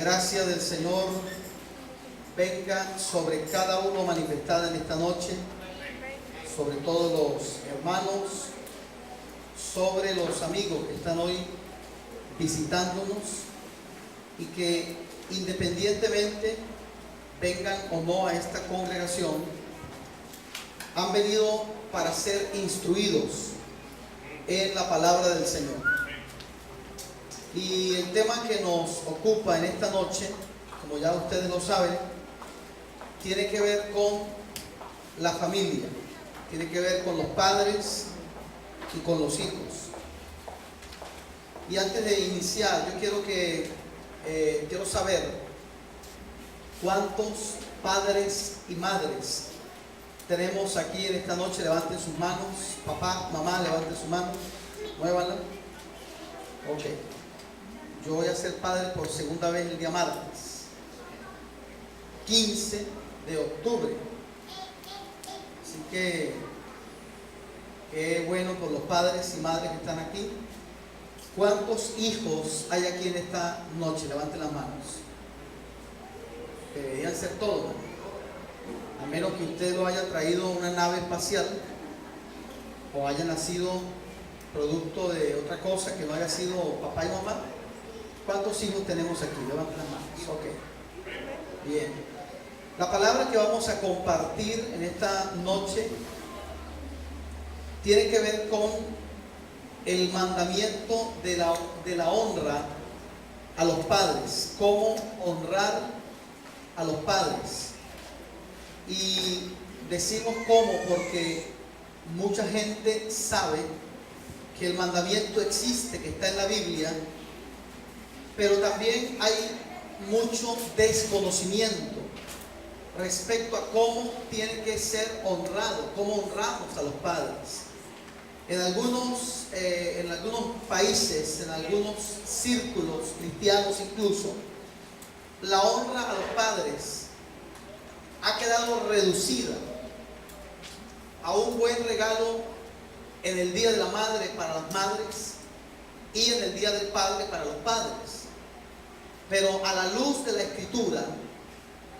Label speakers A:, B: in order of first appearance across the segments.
A: gracia del Señor venga sobre cada uno manifestada en esta noche, sobre todos los hermanos, sobre los amigos que están hoy visitándonos y que independientemente vengan o no a esta congregación, han venido para ser instruidos en la palabra del Señor. Y el tema que nos ocupa en esta noche, como ya ustedes lo saben, tiene que ver con la familia, tiene que ver con los padres y con los hijos. Y antes de iniciar, yo quiero saber cuántos padres y madres tenemos aquí en esta noche. Levanten sus manos. Papá, mamá, levanten sus manos, muévanla. Ok. Yo voy a ser padre por segunda vez el día martes 15 de octubre. Así que qué bueno por los padres y madres que están aquí. ¿Cuántos hijos hay aquí en esta noche? Levanten las manos. Deberían ser todos, a menos que usted lo haya traído una nave espacial o haya nacido producto de otra cosa que no haya sido papá y mamá. ¿Cuántos hijos tenemos aquí? Levanten las manos. Ok. Bien. La palabra que vamos a compartir en esta noche tiene que ver con el mandamiento de la honra a los padres. Cómo honrar a los padres. Y decimos cómo porque mucha gente sabe que el mandamiento existe, que está en la Biblia, pero también hay mucho desconocimiento respecto a cómo tiene que ser honrado, cómo honramos a los padres. En algunos países, en algunos círculos cristianos incluso, la honra a los padres ha quedado reducida a un buen regalo en el Día de la Madre para las madres y en el Día del Padre para los padres. Pero a la luz de la Escritura,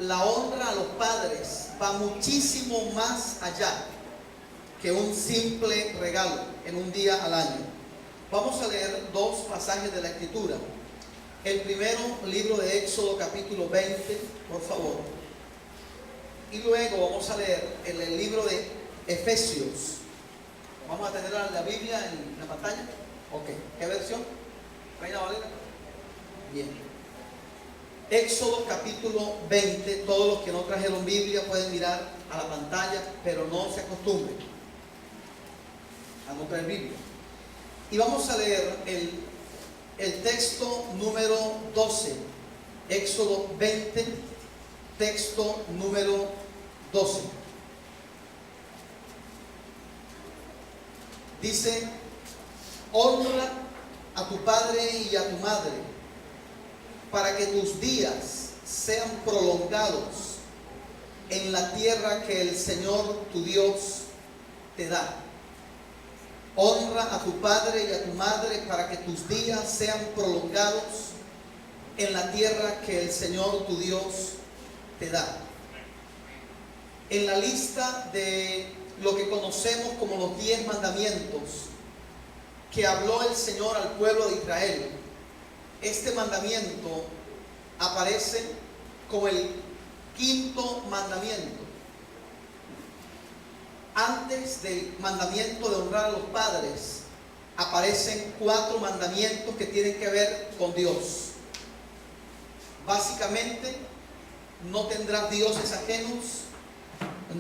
A: la honra a los padres va muchísimo más allá que un simple regalo en un día al año. Vamos a leer dos pasajes de la Escritura. El primero, libro de Éxodo, capítulo 20, por favor. Y luego vamos a leer el libro de Efesios. Vamos a tener la Biblia en la pantalla. Ok. ¿Qué versión? Reina Valera. Bien. Éxodo capítulo 20. Todos los que no trajeron Biblia pueden mirar a la pantalla, pero no se acostumbren a no traer Biblia. Y vamos a leer el texto número 12. Éxodo 20, texto número 12. Dice: honra a tu padre y a tu madre, para que tus días sean prolongados en la tierra que el Señor tu Dios te da. Honra a tu padre y a tu madre para que tus días sean prolongados en la tierra que el Señor tu Dios te da. En la lista de lo que conocemos como los 10 mandamientos que habló el Señor al pueblo de Israel, este mandamiento aparece como el quinto mandamiento. Antes del mandamiento de honrar a los padres, aparecen 4 mandamientos que tienen que ver con Dios. Básicamente, no tendrás dioses ajenos,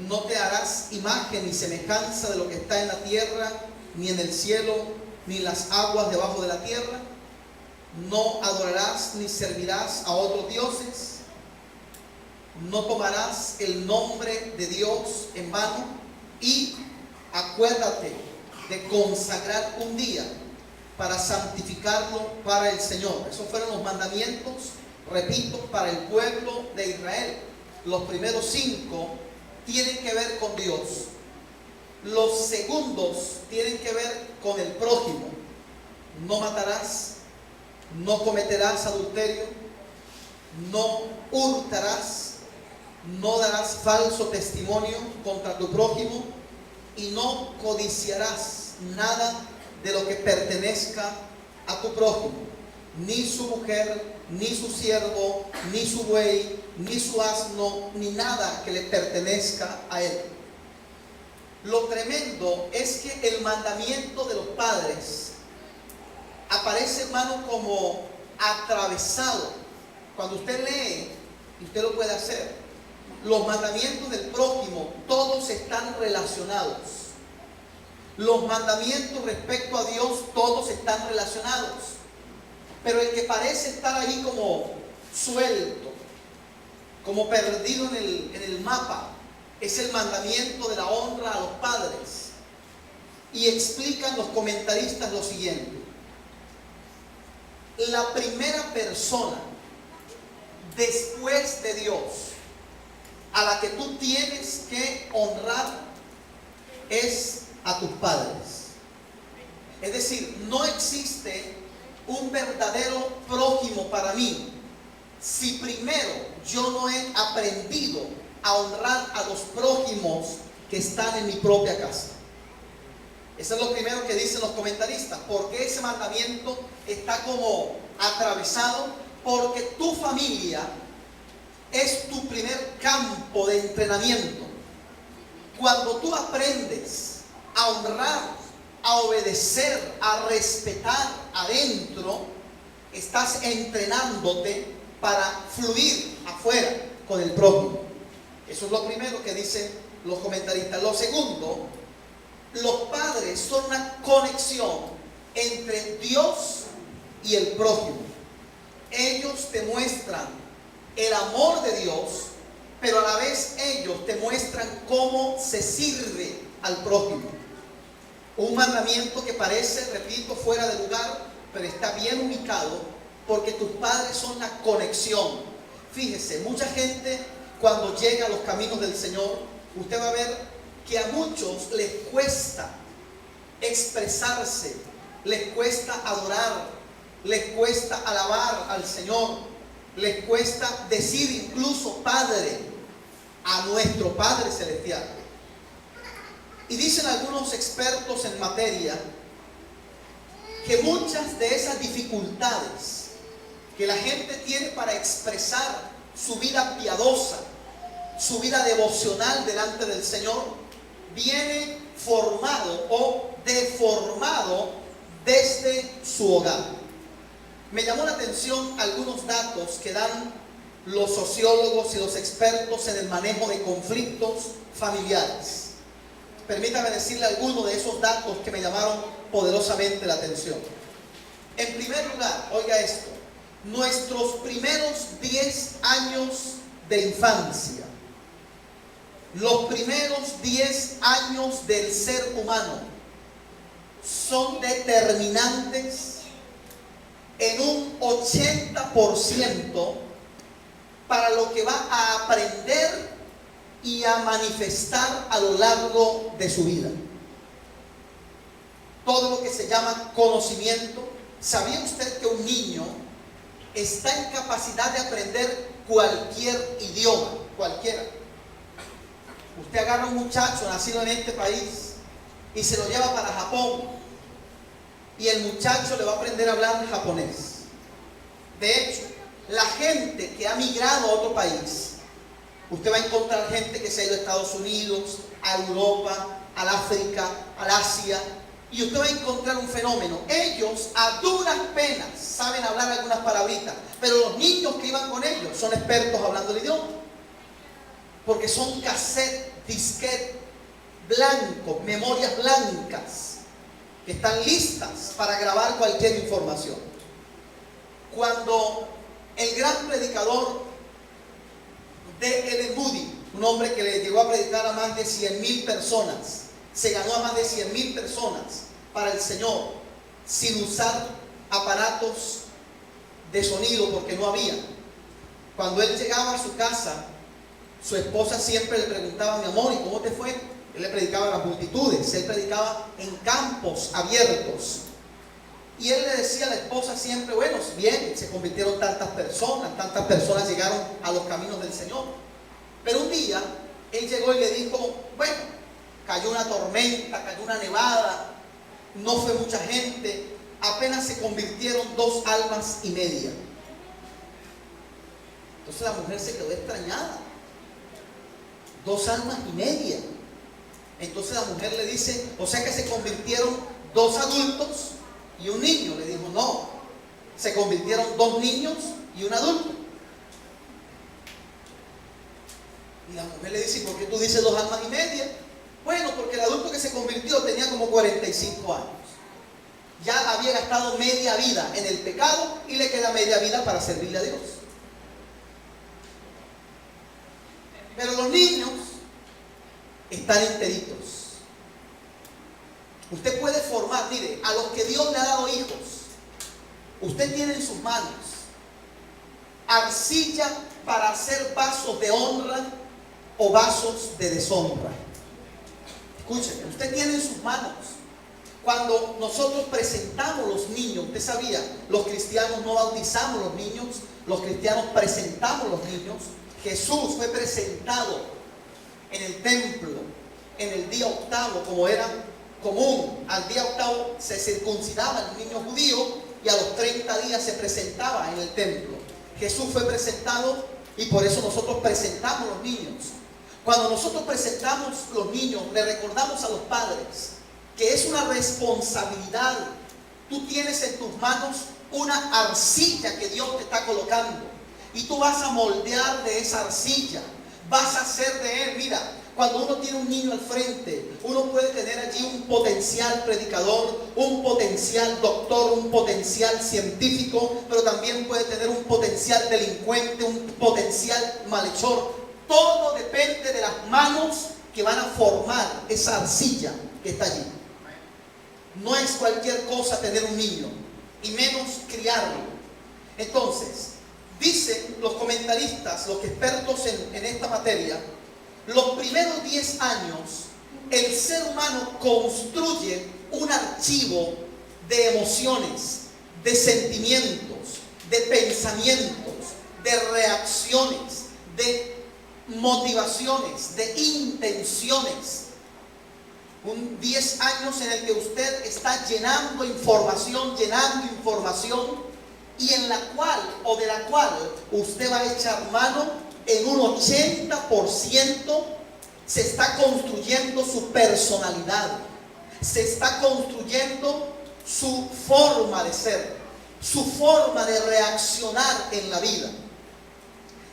A: no te harás imagen ni semejanza de lo que está en la tierra, ni en el cielo, ni las aguas debajo de la tierra. No adorarás ni servirás a otros dioses. No tomarás el nombre de Dios en vano. Y acuérdate de consagrar un día para santificarlo para el Señor. Esos fueron los mandamientos, repito, para el pueblo de Israel. Los primeros 5 tienen que ver con Dios. Los segundos tienen que ver con el prójimo. No matarás, no cometerás adulterio, no hurtarás, no darás falso testimonio contra tu prójimo y no codiciarás nada de lo que pertenezca a tu prójimo, ni su mujer, ni su siervo, ni su buey, ni su asno, ni nada que le pertenezca a él. Lo tremendo es que el mandamiento de los padres aparece, hermano, como atravesado. Cuando usted lee, y usted lo puede hacer, los mandamientos del prójimo, todos están relacionados. Los mandamientos respecto a Dios, todos están relacionados. Pero el que parece estar ahí como suelto, como perdido en el mapa, es el mandamiento de la honra a los padres. Y explican los comentaristas lo siguiente: la primera persona después de Dios a la que tú tienes que honrar es a tus padres. Es decir, no existe un verdadero prójimo para mí si primero yo no he aprendido a honrar a los prójimos que están en mi propia casa. Eso es lo primero que dicen los comentaristas. Porque ese mandamiento está como atravesado, porque tu familia es tu primer campo de entrenamiento. Cuando tú aprendes a honrar, a obedecer, a respetar adentro, estás entrenándote para fluir afuera con el prójimo. Eso es lo primero que dicen los comentaristas. Lo segundo, los padres son una conexión entre Dios y el prójimo. Ellos te muestran el amor de Dios, pero a la vez ellos te muestran cómo se sirve al prójimo. Un mandamiento que parece, repito, fuera de lugar, pero está bien ubicado, porque tus padres son la conexión. Fíjese, mucha gente cuando llega a los caminos del Señor, usted va a ver que a muchos les cuesta expresarse, les cuesta adorar, les cuesta alabar al Señor, les cuesta decir incluso Padre a nuestro Padre Celestial. Y dicen algunos expertos en materia que muchas de esas dificultades que la gente tiene para expresar su vida piadosa, su vida devocional delante del Señor, viene formado o deformado desde su hogar. Me llamó la atención algunos datos que dan los sociólogos y los expertos en el manejo de conflictos familiares. Permítame decirle algunos de esos datos que me llamaron poderosamente la atención. En primer lugar, oiga esto: nuestros primeros 10 años de infancia, los primeros 10 años del ser humano, son determinantes en un 80% para lo que va a aprender y a manifestar a lo largo de su vida. Todo lo que se llama conocimiento. ¿Sabía usted que un niño está en capacidad de aprender cualquier idioma? Cualquiera. Usted agarra a un muchacho nacido en este país y se lo lleva para Japón, y el muchacho le va a aprender a hablar japonés. De hecho, la gente que ha migrado a otro país, usted va a encontrar gente que se ha ido a Estados Unidos, a Europa, al África, al Asia, y usted va a encontrar un fenómeno. Ellos a duras penas saben hablar algunas palabritas, pero los niños que iban con ellos son expertos hablando el idioma, porque son cassette, disquete blancos, memorias blancas, que están listas para grabar cualquier información. Cuando el gran predicador D.L. Moody, un hombre que le llegó a predicar a más de 100,000 personas, se ganó a más de 100,000 personas para el Señor, sin usar aparatos de sonido, porque no había. Cuando él llegaba a su casa, su esposa siempre le preguntaba: mi amor, ¿y cómo te fue? Él le predicaba a las multitudes, él predicaba en campos abiertos. Y él le decía a la esposa siempre, bueno, bien, se convirtieron tantas personas llegaron a los caminos del Señor. Pero un día, él llegó y le dijo, bueno, cayó una tormenta, cayó una nevada, no fue mucha gente, apenas se convirtieron 2 almas y media. Entonces la mujer se quedó extrañada. 2 almas y media. Entonces la mujer le dice, o sea que se convirtieron 2 adultos y un niño. Le dijo, no, se convirtieron 2 niños y un adulto. Y la mujer le dice, ¿por qué tú dices 2 almas y media? Bueno, porque el adulto que se convirtió tenía como 45 años. Ya había gastado media vida en el pecado y le queda media vida para servirle a Dios. Pero los niños están enteritos. Usted puede formar, mire, a los que Dios le ha dado hijos, usted tiene en sus manos arcilla para hacer vasos de honra o vasos de deshonra. Escúcheme, usted tiene en sus manos. Cuando nosotros presentamos los niños, usted sabía, los cristianos no bautizamos los niños, los cristianos presentamos los niños. Jesús fue presentado en el templo en el día 8, como era común. Al día 8 se circuncidaba el niño judío y a los 30 días se presentaba en el templo. Jesús fue presentado y por eso nosotros presentamos los niños. Cuando nosotros presentamos los niños, le recordamos a los padres que es una responsabilidad. Tú tienes en tus manos una arcilla que Dios te está colocando y tú vas a moldear de esa arcilla, vas a hacer de él. Mira, cuando uno tiene un niño al frente, uno puede tener allí un potencial predicador, un potencial doctor, un potencial científico, pero también puede tener un potencial delincuente, un potencial malhechor. Todo depende de las manos que van a formar esa arcilla que está allí. No es cualquier cosa tener un niño, y menos criarlo. Entonces, dicen los comentaristas, los expertos en esta materia, los primeros 10 años, el ser humano construye un archivo de emociones, de sentimientos, de pensamientos, de reacciones, de motivaciones, de intenciones. Un 10 años en el que usted está llenando información, y en la cual o de la cual usted va a echar mano en un 80%. Se está construyendo su personalidad, se está construyendo su forma de ser, su forma de reaccionar en la vida.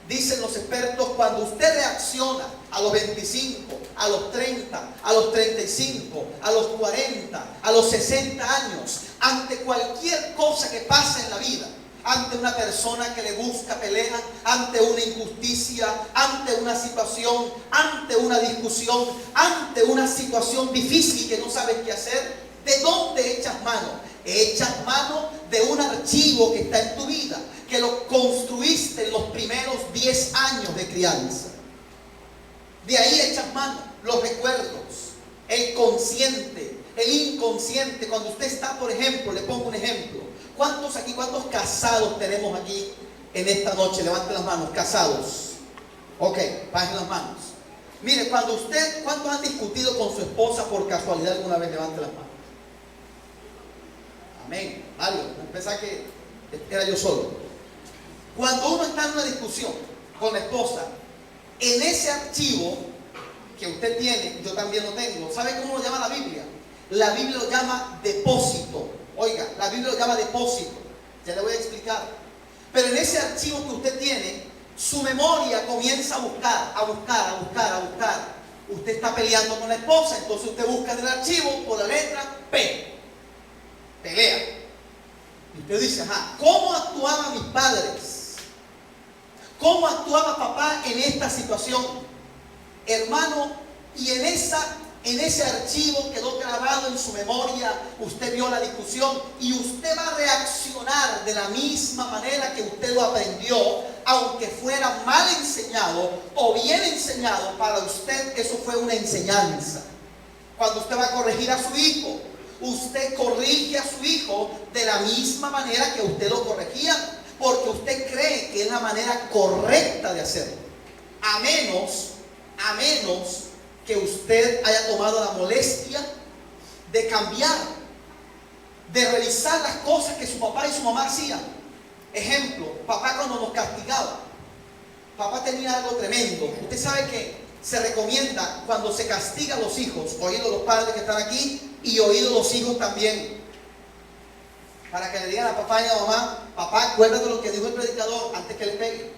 A: Dicen los expertos, cuando usted reacciona a los 25, a los 30, a los 35, a los 40, a los 60 años, ante cualquier cosa que pase en la vida, ante una persona que le busca pelea, ante una injusticia, ante una situación, ante una discusión, ante una situación difícil que no sabes qué hacer, ¿de dónde echas mano? Echas mano de un archivo que está en tu vida, que lo construiste en los primeros 10 años de crianza. De ahí echas mano los recuerdos, el consciente, el inconsciente. Cuando usted está, por ejemplo, le pongo un ejemplo. ¿Cuántos casados tenemos aquí en esta noche? Levanten las manos, casados. Ok, bajen las manos. Mire, ¿cuántos han discutido con su esposa por casualidad alguna vez? Levanten las manos. Amén. Mario, pensaba que era yo solo. Cuando uno está en una discusión con la esposa, en ese archivo que usted tiene, yo también lo tengo, ¿sabe cómo lo llama la Biblia? La Biblia lo llama depósito. Oiga, la Biblia lo llama depósito. Ya le voy a explicar. Pero en ese archivo que usted tiene, su memoria comienza a buscar. Usted está peleando con la esposa, entonces usted busca en el archivo por la letra P. Pelea. Y usted dice, ¿cómo actuaban mis padres? ¿Cómo actuaba papá en esta situación? Hermano, y en ese archivo quedó grabado en su memoria, usted vio la discusión y usted va a reaccionar de la misma manera que usted lo aprendió, aunque fuera mal enseñado o bien enseñado. Para usted eso fue una enseñanza. Cuando usted va a corregir a su hijo, usted corrige a su hijo de la misma manera que usted lo corregía, porque usted cree que es la manera correcta de hacerlo. A menos que usted haya tomado la molestia de cambiar, de revisar las cosas que su papá y su mamá hacían. Ejemplo, papá cuando nos castigaba, papá tenía algo tremendo. Usted sabe que se recomienda cuando se castiga a los hijos, oídos los padres que están aquí y oídos los hijos también, para que le digan a papá y a mamá: papá, acuérdate de lo que dijo el predicador antes que le pegue.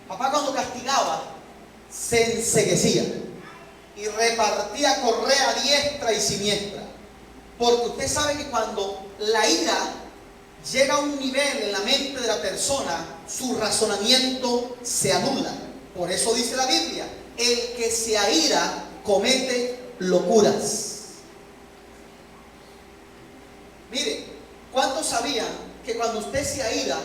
A: Papá cuando castigaba se enceguecía y repartía correa a diestra y siniestra, porque usted sabe que cuando la ira llega a un nivel en la mente de la persona, su razonamiento se anula. Por eso dice la Biblia: el que se aira comete locuras. Mire, ¿cuántos sabían que cuando usted se aira,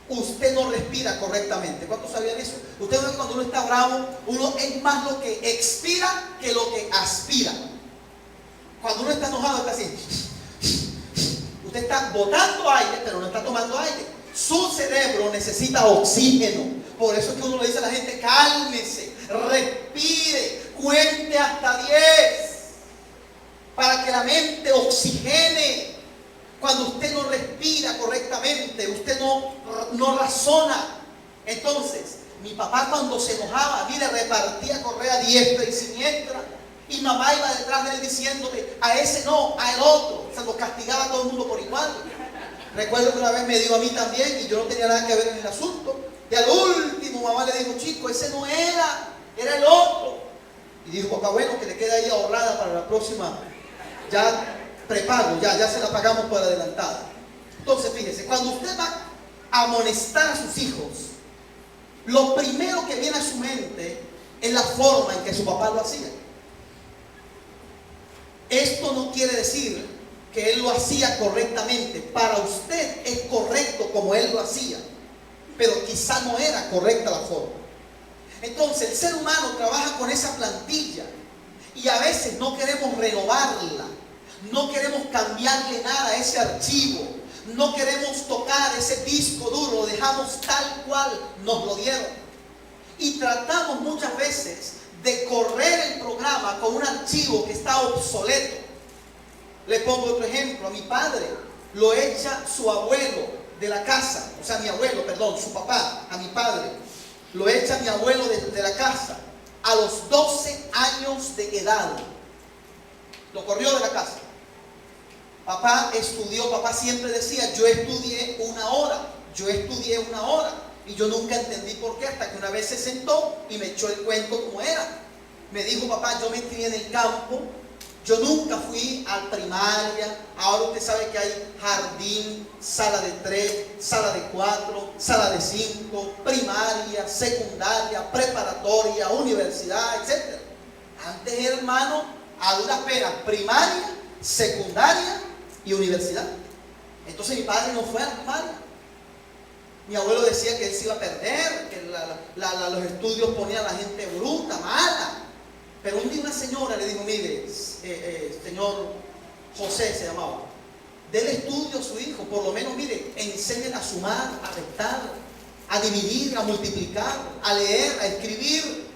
A: usted no respira correctamente? ¿Cuántos sabían eso? Usted ve que cuando uno está bravo, uno es más lo que expira que lo que aspira. Cuando uno está enojado, está así. Usted está botando aire, pero no está tomando aire. Su cerebro necesita oxígeno. Por eso es que uno le dice a la gente: cálmese, respire, cuente hasta 10, para que la mente oxigene. Cuando usted no respira correctamente, usted no razona. Entonces, mi papá cuando se enojaba, mire, repartía correa diestra y siniestra, y mamá iba detrás de él diciéndole: a ese no, a el otro. Se lo castigaba a todo el mundo por igual. Recuerdo que una vez me dio a mí también y yo no tenía nada que ver en el asunto. Y al último mamá le dijo: chico, ese no era, era el otro. Y dijo papá: bueno, que le quede ahí ahorrada para la próxima. Ya prepago, ya se la pagamos por adelantada. Entonces fíjese, cuando usted va a amonestar a sus hijos, lo primero que viene a su mente es la forma en que su papá lo hacía. Esto no quiere decir que él lo hacía correctamente. Para usted es correcto como él lo hacía, pero quizá no era correcta la forma. Entonces el ser humano trabaja con esa plantilla y a veces no queremos renovarla, no queremos cambiarle nada a ese archivo, no queremos tocar ese disco duro, lo dejamos tal cual nos lo dieron. Y tratamos muchas veces de correr el programa con un archivo que está obsoleto. Le pongo otro ejemplo: a mi padre lo echa su abuelo de la casa, o sea, mi abuelo, perdón, su papá, a mi padre lo echa mi abuelo de la casa a los 12 años de edad. Lo corrió de la casa. Papá estudió, papá siempre decía: yo estudié una hora, y yo nunca entendí por qué, hasta que una vez se sentó y me echó el cuento como era. Me dijo: papá, yo me crié en el campo, yo nunca fui a primaria. Ahora usted sabe que hay jardín, sala de 3, sala de 4, sala de 5, primaria, secundaria, preparatoria, universidad, etc. Antes, hermano, a duras penas, primaria, secundaria y universidad. Entonces mi padre no fue a la primaria. Mi abuelo decía que él se iba a perder, que los estudios ponían a la gente bruta, mala. Pero un día una señora le dijo: mire, señor José se llamaba, déle estudio a su hijo, por lo menos, mire, enséñele a sumar, a restar, a dividir, a multiplicar, a leer, a escribir.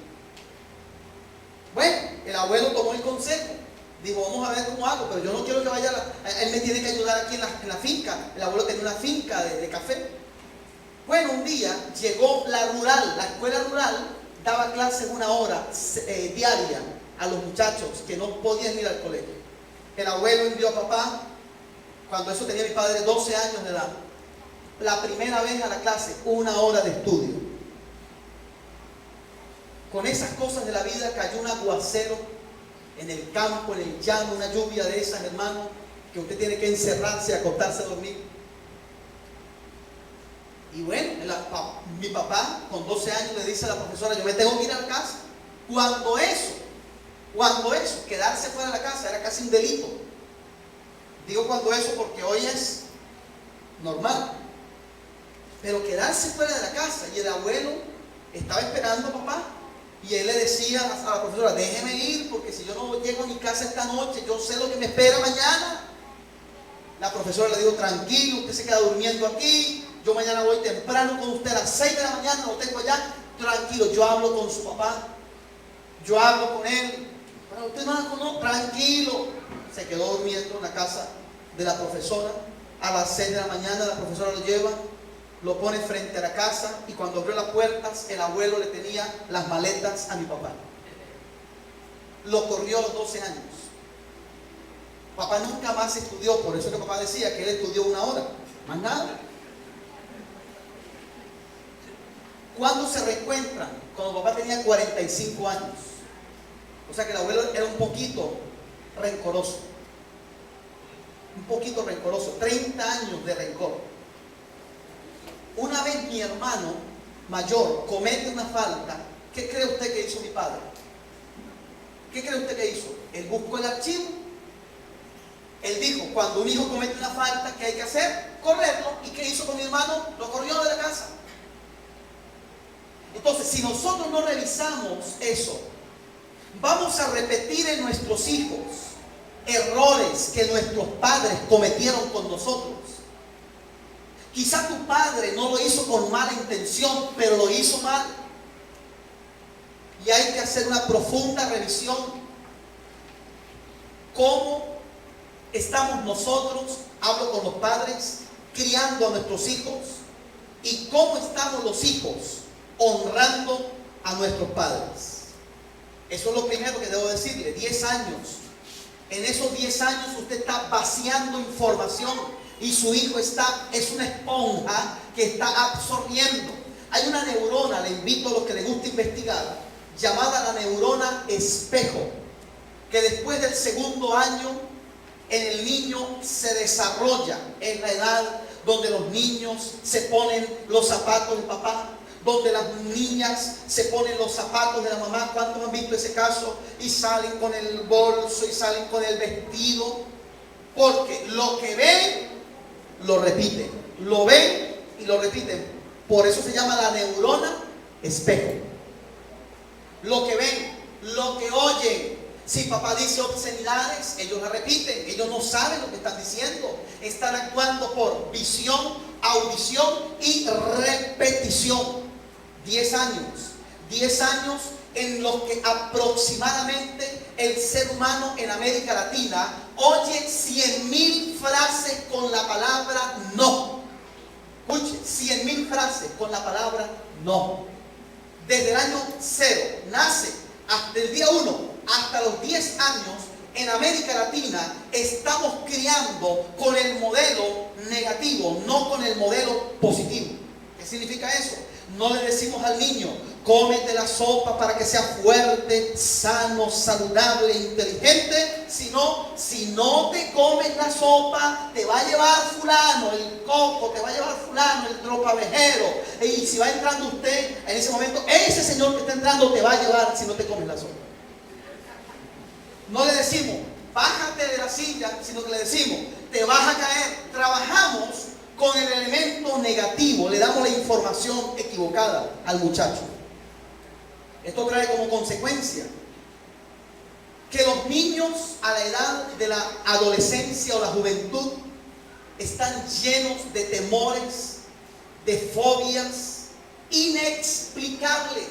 A: Bueno, el abuelo tomó el consejo. Dijo: vamos a ver cómo hago, pero yo no quiero que vaya él me tiene que ayudar aquí en la finca. El abuelo tenía una finca de café. Bueno, un día llegó la escuela rural daba clases 1 hora diaria a los muchachos que no podían ir al colegio. El abuelo envió a papá, cuando eso tenía mi padre 12 años de edad, la primera vez a la clase, 1 hora de estudio. Con esas cosas de la vida cayó un aguacero en el campo, en el llano, una lluvia de esas, hermano, que usted tiene que encerrarse y acostarse a dormir. Y bueno, mi papá con 12 años le dice a la profesora: yo me tengo que ir a la casa. Cuando eso, quedarse fuera de la casa era casi un delito. Digo cuando eso porque hoy es normal. Pero quedarse fuera de la casa, y el abuelo estaba esperando a papá. Y él le decía a la profesora, déjeme ir, porque si yo no llego a mi casa esta noche, yo sé lo que me espera mañana. La profesora le dijo, tranquilo, usted se queda durmiendo aquí, yo mañana voy temprano con usted a las 6 de la mañana, lo tengo allá, tranquilo, yo hablo con su papá, yo hablo con él, pero usted no la conoce, tranquilo. Se quedó durmiendo en la casa de la profesora. A las 6 de la mañana la profesora lo lleva, lo pone frente a la casa, y cuando abrió las puertas, el abuelo le tenía las maletas a mi papá. Lo corrió a los 12 años. Papá nunca más estudió, por eso que papá decía que él estudió 1 hora, más nada. ¿Cuándo se reencuentran? Cuando papá tenía 45 años. O sea que el abuelo era un poquito rencoroso. Un poquito rencoroso, 30 años de rencor. Una vez mi hermano mayor comete una falta, ¿qué cree usted que hizo mi padre? ¿Qué cree usted que hizo? Él buscó el archivo. Él dijo, cuando un hijo comete una falta, ¿qué hay que hacer? Correrlo. ¿Y qué hizo con mi hermano? Lo corrió de la casa. Entonces, si nosotros no revisamos eso, vamos a repetir en nuestros hijos errores que nuestros padres cometieron con nosotros. Quizá tu padre no lo hizo con mala intención, pero lo hizo mal. Y hay que hacer una profunda revisión. ¿Cómo estamos nosotros, hablo con los padres, criando a nuestros hijos? ¿Y cómo estamos los hijos honrando a nuestros padres? Eso es lo primero que debo decirle. 10 años. En esos 10 años usted está vaciando información y su hijo es una esponja que está absorbiendo. Hay una neurona, le invito a los que les gusta investigar, llamada la neurona espejo, que después del 2.º año en el niño se desarrolla. Es la edad donde los niños se ponen los zapatos del papá, donde las niñas se ponen los zapatos de la mamá. ¿Cuántos han visto ese caso? Y salen con el bolso y salen con el vestido, porque lo que ven lo repiten, lo ven y lo repiten. Por eso se llama la neurona espejo. Lo que ven, lo que oyen. Si papá dice obscenidades, ellos la repiten. Ellos no saben lo que están diciendo. Están actuando por visión, audición y repetición. 10 años. 10 años en los que aproximadamente el ser humano en América Latina oye 100.000 frases con la palabra no. Escuche, 100.000 frases con la palabra no. Desde el año 0, nace hasta el día 1, hasta los 10 años, en América Latina estamos criando con el modelo negativo, no con el modelo positivo. ¿Qué significa eso? No le decimos al niño, cómete la sopa para que sea fuerte, sano, saludable, inteligente, sino, si no te comes la sopa, te va a llevar fulano, el coco, te va a llevar fulano, el tropavejero. Y si va entrando usted, en ese momento, ese señor que está entrando te va a llevar si no te comes la sopa. No le decimos, bájate de la silla, sino que le decimos, te vas a caer. Trabajamos con el elemento negativo, le damos la información equivocada al muchacho. Esto trae como consecuencia que los niños a la edad de la adolescencia o la juventud están llenos de temores, de fobias inexplicables.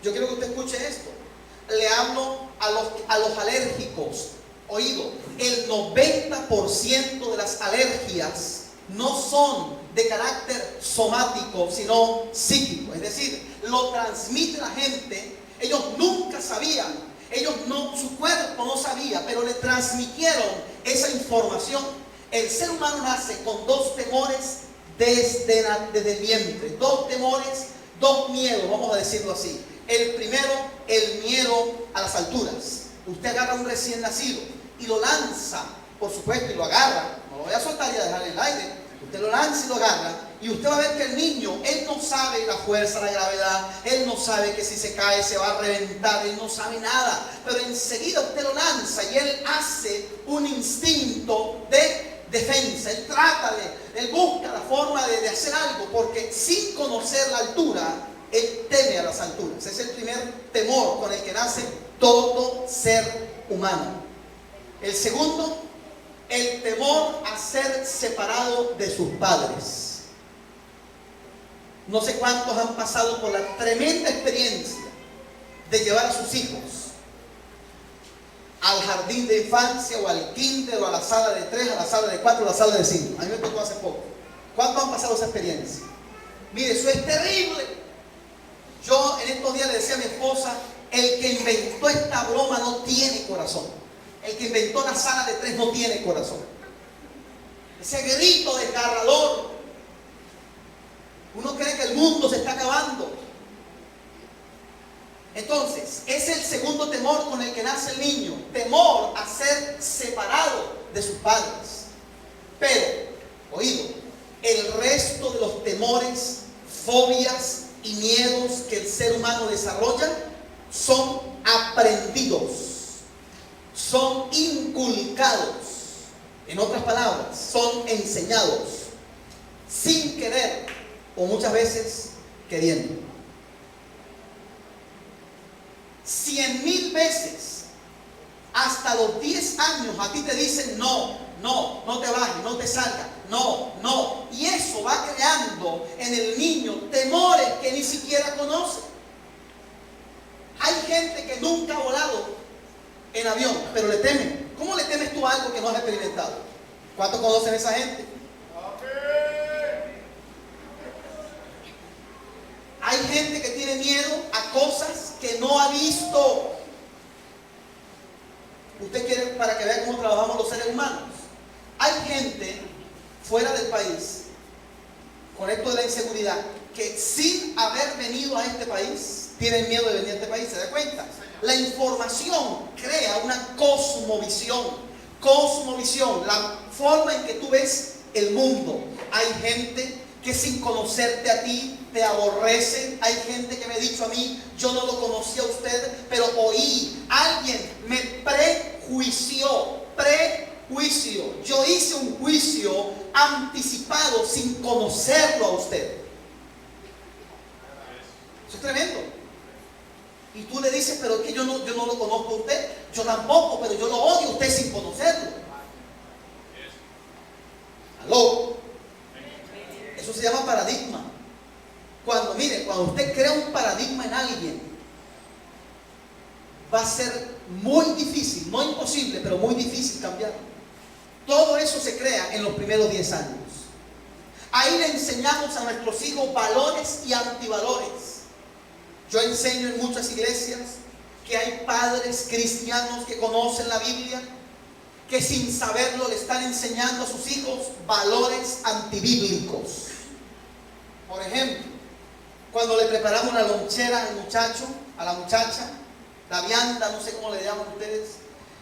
A: Yo quiero que usted escuche esto. Le hablo a los alérgicos. Oído, el 90% de las alergias no son de carácter somático, sino psíquico. Es decir, lo transmite la gente. Ellos nunca sabían, su cuerpo no sabía, pero le transmitieron esa información. El ser humano nace con 2 temores desde el vientre. 2 temores, 2 miedos, vamos a decirlo así. El primero, el miedo a las alturas. Usted agarra a un recién nacido y lo lanza, por supuesto, y lo agarra. No lo voy a soltar y a dejar en el aire. Usted lo lanza y lo agarra, y usted va a ver que el niño, él no sabe la fuerza, la gravedad, él no sabe que si se cae se va a reventar, él no sabe nada, pero enseguida usted lo lanza y él hace un instinto de defensa. Él busca la forma de hacer algo, porque sin conocer la altura, Él teme a las alturas. Es el primer temor con el que nace todo ser humano. El segundo, el temor a ser separado de sus padres. No sé cuántos han pasado por la tremenda experiencia de llevar a sus hijos al jardín de infancia o al kinder o a la sala de 3, a la sala de 4, a la sala de 5. A mí me tocó hace poco. ¿Cuántos han pasado esa experiencia? Mire, eso es terrible. Yo en estos días le decía a mi esposa, el que inventó esta broma no tiene corazón. El que inventó la sala de 3 no tiene corazón. Ese grito desgarrador. Uno cree que el mundo se está acabando. Entonces, es el segundo temor con el que nace el niño. Temor a ser separado de sus padres. Pero, oído, el resto de los temores, fobias y miedos que el ser humano desarrolla son aprendidos, son inculcados. En otras palabras, son enseñados sin querer o muchas veces queriendo. 100,000 veces hasta los 10 años a ti te dicen no te bajes, no te salgas, no. Y eso va creando en el niño temores que ni siquiera conoce. Hay gente que nunca ha volado en avión, pero le temen. ¿Cómo le temes tú a algo que no has experimentado? ¿Cuántos conocen a esa gente? Hay gente que tiene miedo a cosas que no ha visto. Usted quiere, para que vea cómo trabajamos los seres humanos. Hay gente fuera del país, con esto de la inseguridad, que sin haber venido a este país, tienen miedo de venir a este país. ¿Se da cuenta? La información crea una cosmovisión, la forma en que tú ves el mundo. Hay gente que sin conocerte a ti te aborrecen. Hay gente que me ha dicho a mí, yo no lo conocía a usted, pero oí, alguien me prejuició. Yo hice un juicio anticipado sin conocerlo a usted. Eso es tremendo. Y tú le dices, pero es que yo no lo conozco a usted. Yo tampoco, pero yo lo odio a usted sin conocerlo. ¿Aló? Eso se llama paradigma. Cuando usted crea un paradigma en alguien, va a ser muy difícil, no imposible, pero muy difícil cambiarlo. Todo eso se crea en los primeros 10 años. Ahí le enseñamos a nuestros hijos valores y antivalores. Yo enseño en muchas iglesias que hay padres cristianos que conocen la Biblia, que sin saberlo le están enseñando a sus hijos valores antibíblicos. Por ejemplo, cuando le preparamos la lonchera al muchacho, a la muchacha, la vianda, no sé cómo le llaman ustedes,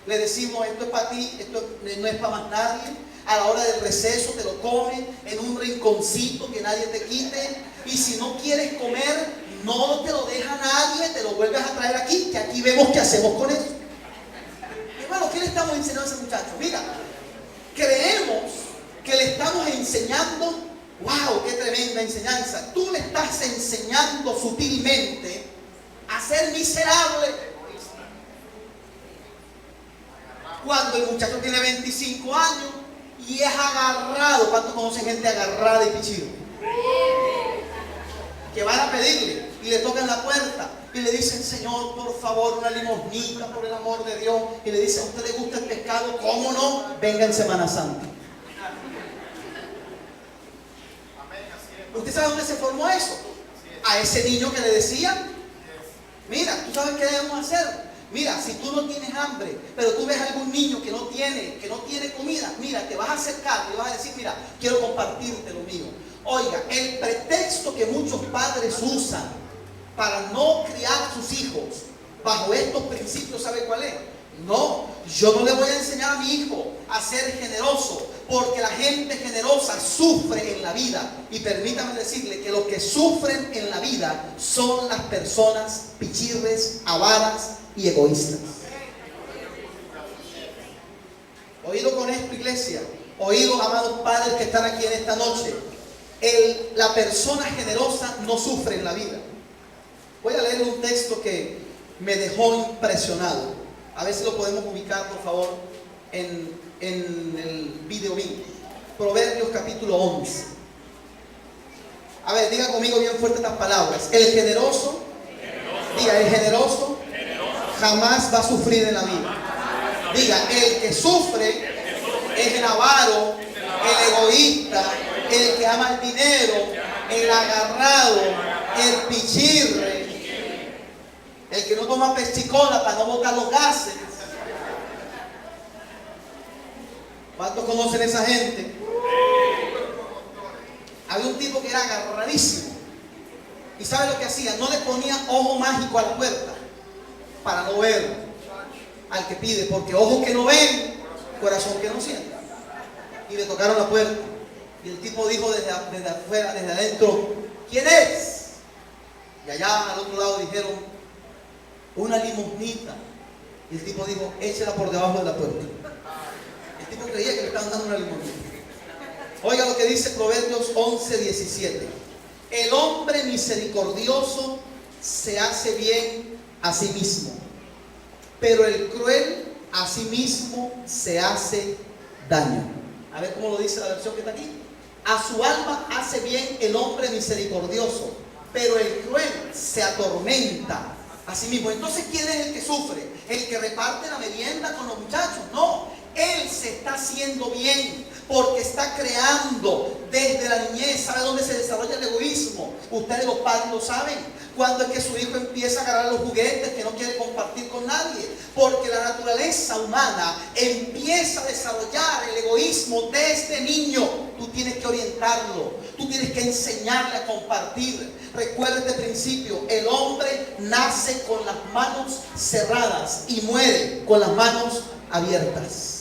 A: le decimos, esto es para ti, esto no es para más nadie. A la hora del receso te lo comes en un rinconcito que nadie te quite. Y si no quieres comer, no te lo deja nadie, te lo vuelves a traer aquí, que aquí vemos qué hacemos con eso. Hermano, ¿qué le estamos enseñando a ese muchacho? Mira, creemos que le estamos enseñando, wow, qué tremenda enseñanza. Tú le estás enseñando sutilmente a ser miserable. Cuando el muchacho tiene 25 años y es agarrado. ¿Cuántos conocen gente agarrada y pichido? Que van a pedirle y le tocan la puerta y le dicen, Señor, por favor, una limosnita, por el amor de Dios. Y le dicen, ¿a usted le gusta el pescado? ¿Cómo no? Venga en Semana Santa. ¿Usted sabe dónde se formó eso? A ese niño que le decían, mira, ¿tú sabes qué debemos hacer? Mira, si tú no tienes hambre, pero tú ves a algún niño que no tiene comida, mira, te vas a acercar y le vas a decir, mira, quiero compartirte lo mío. Oiga, el pretexto que muchos padres usan para no criar a sus hijos bajo estos principios, ¿sabe cuál es? No, yo no le voy a enseñar a mi hijo a ser generoso, porque la gente generosa sufre en la vida. Y permítame decirle que los que sufren en la vida son las personas pichirres, avaras y egoístas. Oído con esto, iglesia. Oído, amados padres que están aquí en esta noche. La persona generosa no sufre en la vida. Voy a leer un texto que me dejó impresionado. A ver si lo podemos ubicar, por favor, en el video link. Proverbios capítulo 11. A ver, diga conmigo bien fuerte estas palabras. El generoso, diga, el generoso jamás va a sufrir en la vida. Diga, el que sufre es el avaro, el egoísta, el que ama el dinero, el agarrado, el pichirre, el que no toma pechicola para no botar los gases. ¿Cuántos conocen a esa gente? Había un tipo que era agarradísimo. ¿Y sabe lo que hacía? No le ponía ojo mágico a la puerta para no ver al que pide, porque ojos que no ven, corazón que no siente. Y le tocaron la puerta. Y el tipo dijo desde afuera, desde adentro, ¿quién es? Y allá al otro lado dijeron, una limosnita. Y el tipo dijo, échela por debajo de la puerta. El tipo creía que le estaban dando una limosnita. Oiga lo que dice Proverbios 11:17. El hombre misericordioso se hace bien a sí mismo, pero el cruel a sí mismo se hace daño. A ver cómo lo dice la versión que está aquí. A su alma hace bien el hombre misericordioso, pero el cruel se atormenta a sí mismo. Entonces, ¿quién es el que sufre? ¿El que reparte la merienda con los muchachos? No, él se está haciendo bien porque está creando desde la niñez. ¿Sabe dónde se desarrolla el egoísmo? Ustedes los padres lo saben. Cuando es que su hijo empieza a agarrar los juguetes que no quiere compartir con nadie, porque la naturaleza humana empieza a desarrollar el egoísmo desde niño. Tú tienes que orientarlo, tú tienes que enseñarle a compartir. Recuerda este principio: el hombre nace con las manos cerradas y muere con las manos abiertas.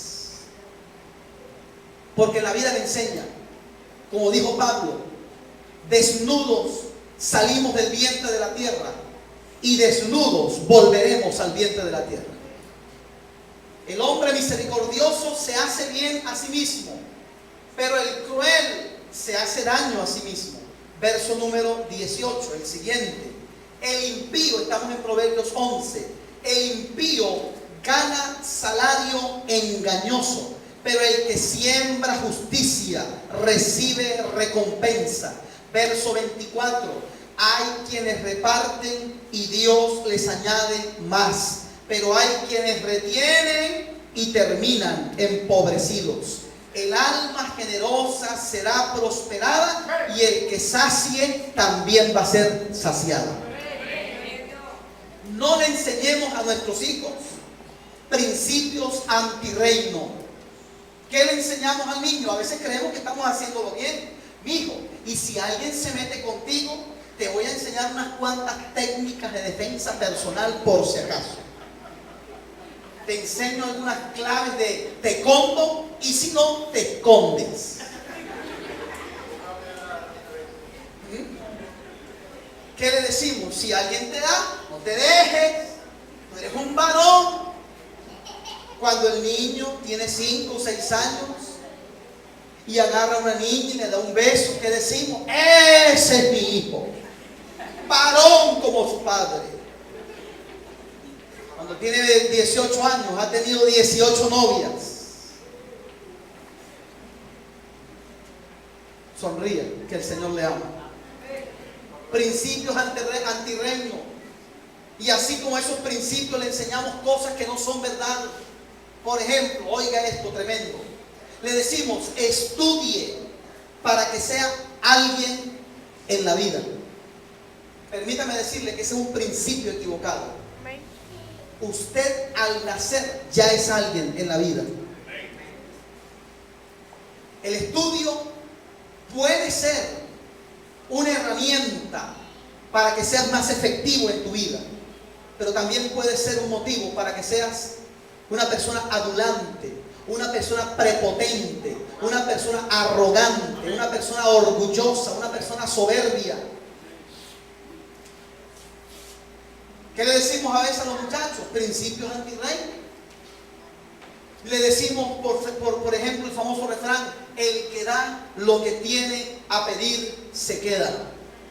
A: Porque la vida le enseña, como dijo Pablo, desnudos salimos del vientre de la tierra y desnudos volveremos al vientre de la tierra. El hombre misericordioso se hace bien a sí mismo, pero el cruel se hace daño a sí mismo. Verso número 18, el siguiente. El impío, estamos en Proverbios 11, el impío gana salario engañoso, pero el que siembra justicia recibe recompensa. Verso 24. Hay quienes reparten y Dios les añade más, pero hay quienes retienen y terminan empobrecidos. El alma generosa será prosperada y el que sacie también va a ser saciado. No le enseñemos a nuestros hijos principios antirreino. ¿Qué le enseñamos al niño? A veces creemos que estamos haciéndolo bien. Mijo, y si alguien se mete contigo, te voy a enseñar unas cuantas técnicas de defensa personal por si acaso. Te enseño algunas claves de te escondo y si no, te escondes. ¿Qué le decimos? Si alguien te da, no te dejes. Tú eres un varón. Cuando el niño tiene 5 o 6 años y agarra a una niña y le da un beso, ¿qué decimos? Ese es mi hijo, varón como su padre. Cuando tiene 18 años, ha tenido 18 novias. Sonríe, que el Señor le ama. Principios antirreino. Y así como esos principios le enseñamos cosas que no son verdad. Por ejemplo, oiga esto tremendo. Le decimos, estudie para que sea alguien en la vida. Permítame decirle que ese es un principio equivocado. Usted al nacer ya es alguien en la vida. El estudio puede ser una herramienta para que seas más efectivo en tu vida, pero también puede ser un motivo para que seas una persona adulante, una persona prepotente, una persona arrogante, una persona orgullosa, una persona soberbia. ¿Qué le decimos a veces a los muchachos? Principios antirreino. Le decimos, por ejemplo, el famoso refrán: el que da lo que tiene a pedir se queda.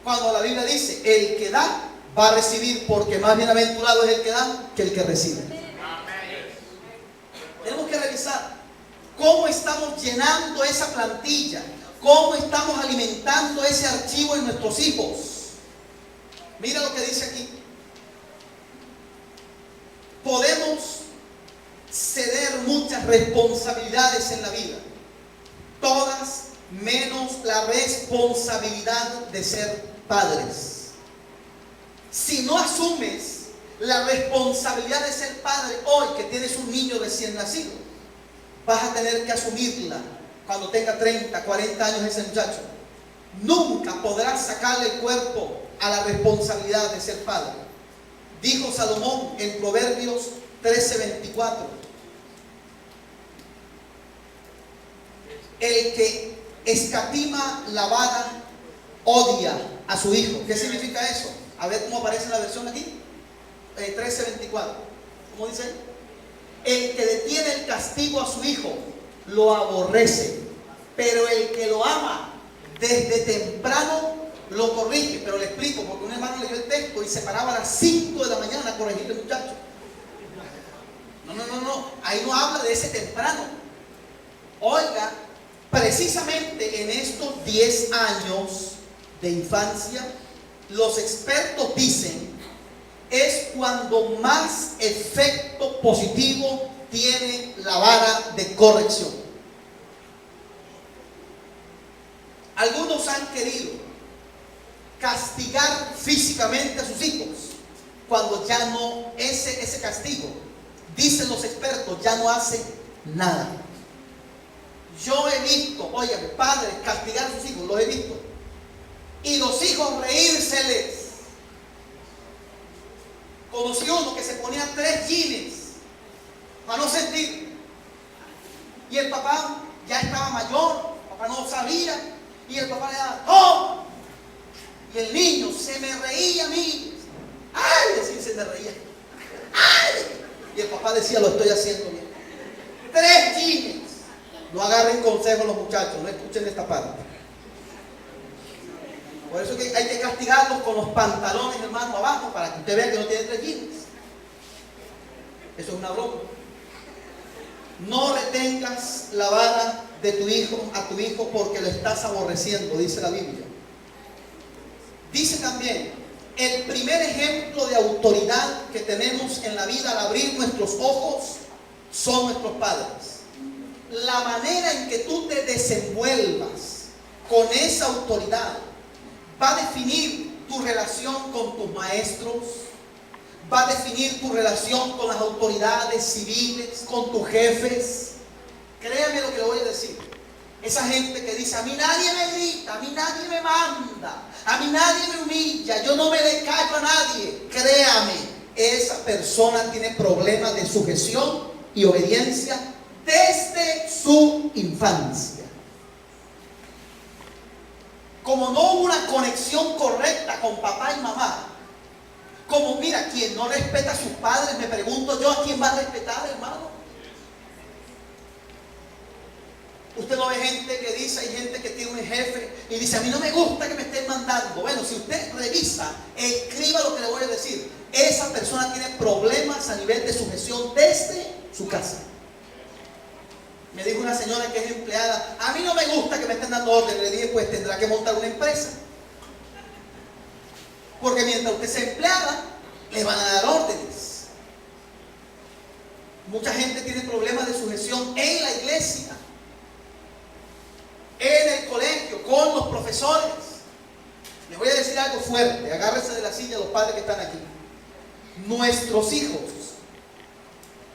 A: Cuando la Biblia dice, el que da, va a recibir, porque más bienaventurado es el que da que el que recibe. Tenemos que revisar cómo estamos llenando esa plantilla, cómo estamos alimentando ese archivo en nuestros hijos. Mira lo que dice aquí. Podemos ceder muchas responsabilidades en la vida, todas menos la responsabilidad de ser padres. Si no asumes la responsabilidad de ser padre hoy que tienes un niño recién nacido, vas a tener que asumirla cuando tenga 30, 40 años ese muchacho. Nunca podrás sacarle el cuerpo a la responsabilidad de ser padre. Dijo Salomón en Proverbios 13:24: el que escatima la vara odia a su hijo. ¿Qué significa eso? A ver cómo aparece en la versión aquí. 13:24. ¿Cómo dice? El que detiene el castigo a su hijo lo aborrece, pero el que lo ama desde temprano lo corrige. Pero le explico, porque un hermano leyó el texto y se paraba a las 5 de la mañana a corregir al muchacho. No. Ahí no habla de ese temprano. Oiga, precisamente en estos 10 años de infancia, los expertos dicen, es cuando más efecto positivo tiene la vara de corrección. Algunos han querido castigar físicamente a sus hijos, cuando ya no, ese castigo, dicen los expertos, ya no hace nada. Yo he visto, oye, padres castigar a sus hijos, los he visto, y los hijos reírseles. Conocí uno que se ponía 3 jeans para no sentir, y el papá ya estaba mayor, el papá no sabía, y el papá le daba ¡oh! Y el niño se me reía a mí. ¡Ay! Decir, se me reía. ¡Ay! Y el papá decía, lo estoy haciendo bien. 3 jeans. No agarren consejos los muchachos, no escuchen esta parte. Por eso que hay que castigarlos con los pantalones, hermano, abajo, para que usted vea que no tiene 3 jeans. Eso es una broma. No retengas la vara de tu hijo a tu hijo porque lo estás aborreciendo, dice la Biblia. Dice también, el primer ejemplo de autoridad que tenemos en la vida al abrir nuestros ojos son nuestros padres. La manera en que tú te desenvuelvas con esa autoridad va a definir tu relación con tus maestros, va a definir tu relación con las autoridades civiles, con tus jefes. Créame lo que le voy a decir. Esa gente que dice, a mí nadie me grita, a mí nadie me manda, a mí nadie me humilla, yo no me le callo a nadie. Créame, esa persona tiene problemas de sujeción y obediencia desde su infancia. Como no hubo una conexión correcta con papá y mamá, como mira, quien no respeta a sus padres, me pregunto yo, ¿a quién va a respetar, hermano? Usted no ve gente que dice, hay gente que tiene un jefe y dice, a mí no me gusta que me estén mandando. Bueno, si usted revisa, escriba lo que le voy a decir. Esa persona tiene problemas a nivel de sujeción desde su casa. Me dijo una señora que es empleada, a mí no me gusta que me estén dando órdenes. Le dije, pues tendrá que montar una empresa. Porque mientras usted sea empleada, le van a dar órdenes. Mucha gente tiene problemas de sujeción en la iglesia, en el colegio, con los profesores. Les voy a decir algo fuerte, agárrense de la silla los padres que están aquí. Nuestros hijos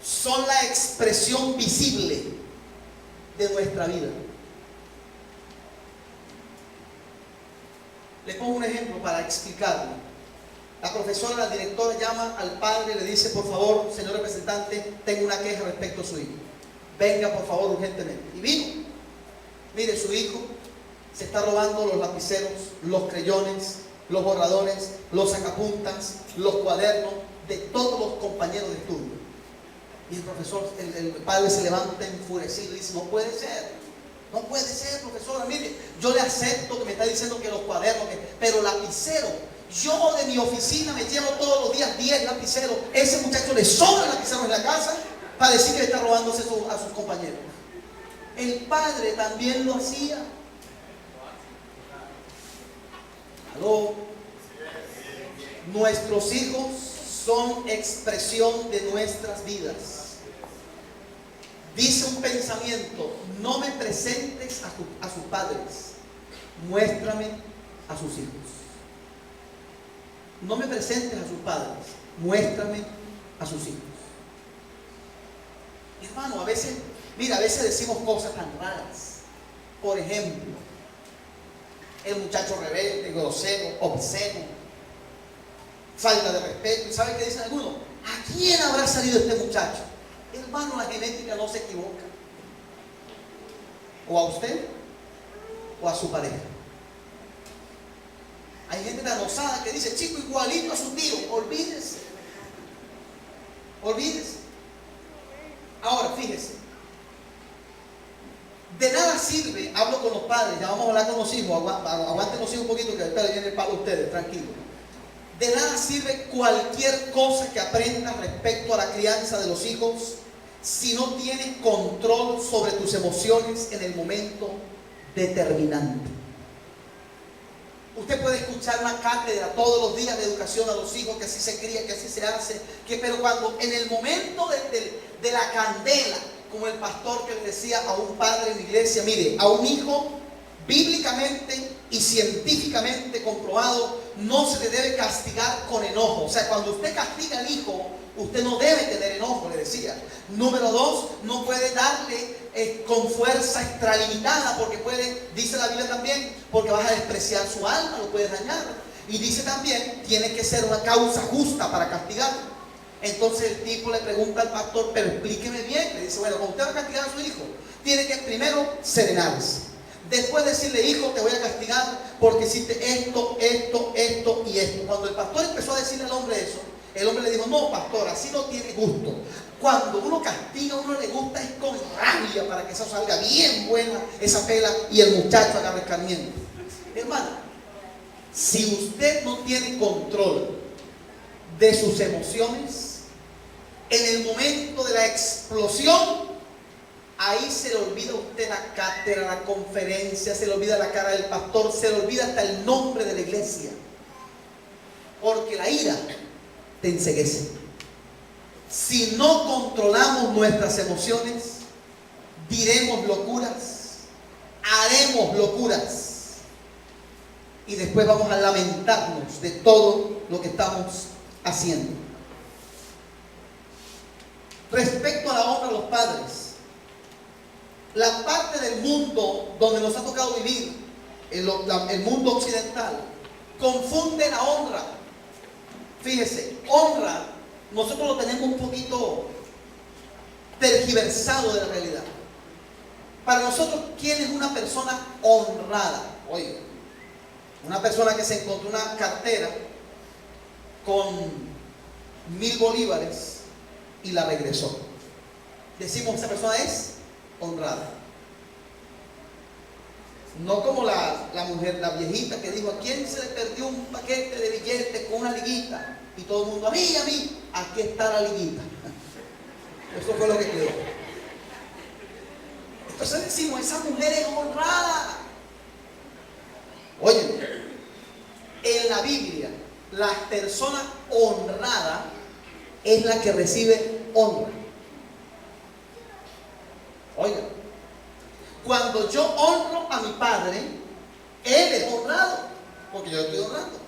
A: son la expresión visible de nuestra vida. Les pongo un ejemplo para explicarlo. La profesora, la directora llama al padre y le dice, por favor, señor representante, tengo una queja respecto a su hijo. Venga, por favor, urgentemente. Y vino. Mire, su hijo se está robando los lapiceros, los creyones, los borradores, los sacapuntas, los cuadernos de todos los compañeros de estudio. Y el profesor, el padre se levanta enfurecido y dice, no puede ser, profesora, mire, yo le acepto que me está diciendo que los cuadernos, pero lapicero, Yo de mi oficina me llevo todos los días 10 lapiceros. Ese muchacho le sobra lapiceros en la casa para decir que le está robándose a sus compañeros. El padre también lo hacía. ¿Aló? Nuestros hijos son expresión de nuestras vidas. Dice un pensamiento: no me presentes a sus padres, muéstrame a sus hijos. No me presentes a sus padres, muéstrame a sus hijos. Hermano, a veces decimos cosas tan raras. Por ejemplo, el muchacho rebelde, grosero, obsceno, falta de respeto. ¿Y sabe qué dicen algunos? ¿A quién habrá salido este muchacho? Hermano, la genética no se equivoca. O a usted o a su pareja. Hay gente tan osada que dice: chico, igualito a su tío. Olvídese. Ahora, fíjese. De nada sirve, hablo con los padres, ya vamos a hablar con los hijos, aguanten los hijos un poquito que ahorita viene el palo a ustedes, tranquilo. De nada sirve cualquier cosa que aprendas respecto a la crianza de los hijos si no tienes control sobre tus emociones en el momento determinante. Usted puede escuchar una cátedra todos los días de educación a los hijos, que así se cría, que así se hace, pero cuando en el momento de la candela, como el pastor que le decía a un padre en la iglesia: mire, a un hijo bíblicamente y científicamente comprobado no se le debe castigar con enojo. O sea, cuando usted castiga al hijo, usted no debe tener enojo, le decía. Número 2, no puede darle con fuerza extralimitada, porque dice la Biblia también, porque vas a despreciar su alma, lo puedes dañar. Y dice también, tiene que ser una causa justa para castigarlo. Entonces el tipo le pregunta al pastor: pero explíqueme bien. Le dice: bueno, cuando usted va a castigar a su hijo, tiene que primero serenarse. Después decirle: hijo, te voy a castigar porque hiciste esto y esto. Cuando el pastor empezó a decirle al hombre eso, el hombre le dijo: no, pastor, así no tiene gusto. Cuando uno castiga, a uno le gusta es con rabia, para que eso salga bien buena esa pela y el muchacho agarre escarmiento. Hermano, si usted no tiene control de sus emociones, en el momento de la explosión, ahí se le olvida a usted la cátedra, la conferencia, se le olvida la cara del pastor, se le olvida hasta el nombre de la iglesia. Porque la ira te enceguece. Si no controlamos nuestras emociones, diremos locuras, haremos locuras, y después vamos a lamentarnos de todo lo que estamos haciendo. Respecto a la honra a los padres, la parte del mundo donde nos ha tocado vivir, el mundo occidental, confunde la honra. Fíjese, honra, nosotros lo tenemos un poquito tergiversado de la realidad. Para nosotros, ¿quién es una persona honrada? Oiga, una persona que se encontró una cartera con 1000 bolívares y la regresó. Decimos: esa persona es honrada. No como la mujer, la viejita que dijo: ¿a quién se le perdió un paquete de billetes con una liguita? Y todo el mundo: a mí, aquí está la liguita. Eso fue lo que quedó. Entonces decimos: esa mujer es honrada. Oye, en la Biblia, la persona honrada es la que recibe honra. Oiga, cuando yo honro a mi padre, él es honrado, porque yo lo estoy honrando.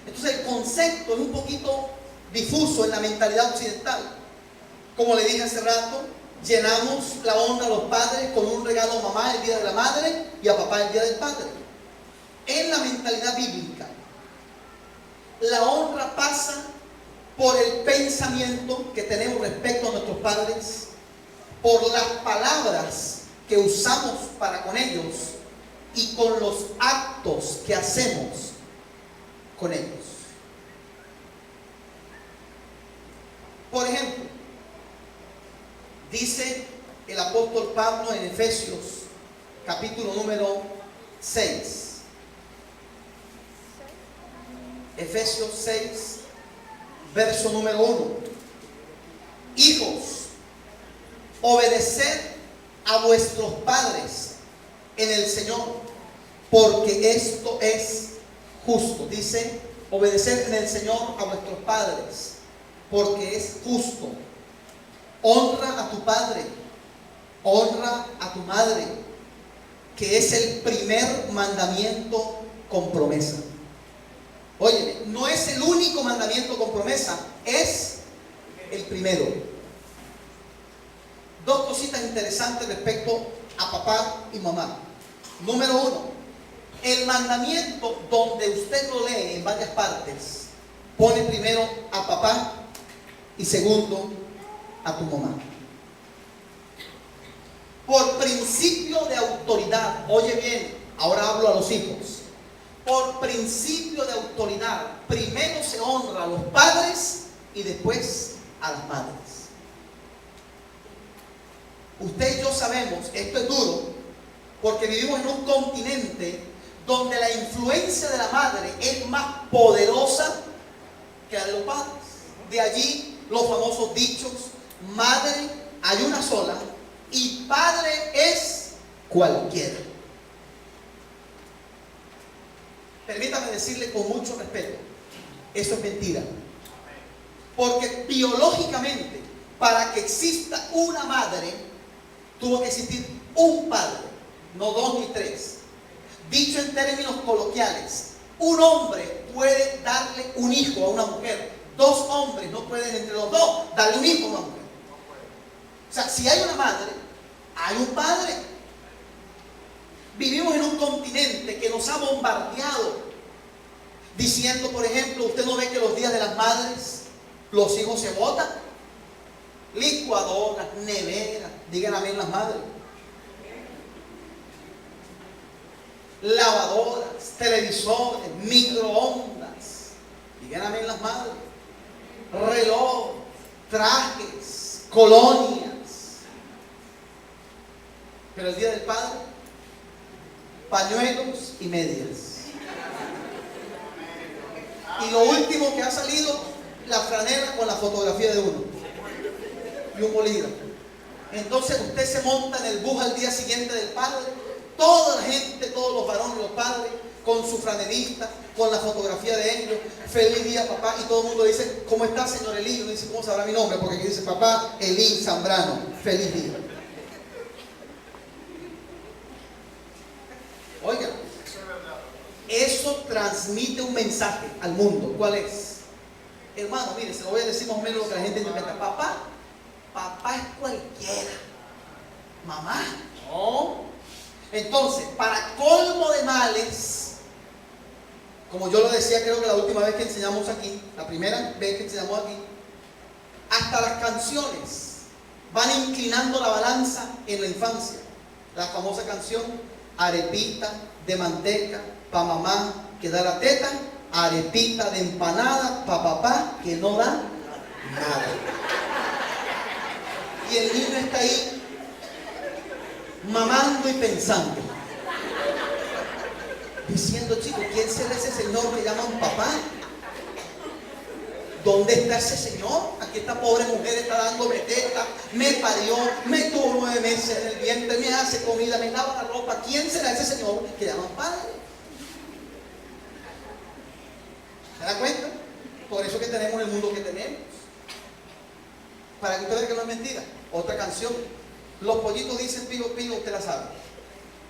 A: Entonces el concepto es un poquito difuso en la mentalidad occidental. Como le dije hace rato, llenamos la honra a los padres con un regalo a mamá el día de la madre y a papá el día del padre. En la mentalidad bíblica, la honra pasa por el pensamiento que tenemos respecto a nuestros padres, por las palabras que usamos para con ellos y con los actos que hacemos con ellos. Por ejemplo, dice el apóstol Pablo en Efesios capítulo número 6. Efesios 6, verso número 1. Hijos, obedeced a vuestros padres en el Señor, porque esto es justo. Dice, obedecer en el Señor a vuestros padres, porque es justo. Honra a tu padre, honra a tu madre, que es el primer mandamiento con promesa. Oye, no es el único mandamiento con promesa, es el primero. Dos cositas interesantes respecto a papá y mamá. Número 1, el mandamiento, donde usted lo lee en varias partes, pone primero a papá y segundo a tu mamá. Por principio de autoridad, oye bien, ahora hablo a los hijos. Por principio de autoridad, primero se honra a los padres y después a las madres. Usted y yo sabemos, esto es duro, porque vivimos en un continente donde la influencia de la madre es más poderosa que la de los padres. De allí los famosos dichos: madre hay una sola y padre es cualquiera. Permítame decirle con mucho respeto, eso es mentira. Porque biológicamente, para que exista una madre, tuvo que existir un padre, no dos ni tres. Dicho en términos coloquiales, un hombre puede darle un hijo a una mujer. Dos hombres no pueden entre los dos darle un hijo a una mujer. O sea, si hay una madre, hay un padre. Vivimos en un continente que nos ha bombardeado diciendo, por ejemplo, usted no ve que los días de las madres los hijos se botan. Licuadoras, neveras, digan amén las madres. Lavadoras, televisores, microondas, digan amén las madres. Reloj, trajes, colonias. Pero el día del padre, pañuelos y medias. Y lo último que ha salido, la franela con la fotografía de uno y un bolígrafo. Entonces usted se monta en el bus al día siguiente del padre, toda la gente, todos los varones, los padres, con su franelista, con la fotografía de ellos: feliz día papá, y todo el mundo dice: ¿cómo está, señor Elí? Uno dice: ¿cómo sabrá mi nombre? Porque aquí dice papá Elí Zambrano, feliz día. Oiga, eso transmite un mensaje al mundo. ¿Cuál es? Hermano, mire, se lo voy a decir más o menos lo que la gente interpreta. Papá es cualquiera. Mamá, no. Entonces, para colmo de males, como yo lo decía, creo que la última vez que enseñamos aquí, la primera vez que enseñamos aquí, hasta las canciones van inclinando la balanza en la infancia. La famosa canción: arepita de manteca pa' mamá que da la teta, arepita de empanada pa' papá que no da nada. Y el niño está ahí mamando y pensando, diciendo: chico, ¿quién será ese señor que llaman papá? ¿Dónde está ese señor? Aquí esta pobre mujer está dándome teta, me parió, me tuvo 9 meses en el vientre, me hace comida, me lava la ropa. ¿Quién será ese señor que llaman padre? ¿Se da cuenta? Por eso que tenemos el mundo que tenemos. Para que usted vea que no es mentira. Otra canción: los pollitos dicen pío, pío, usted la sabe.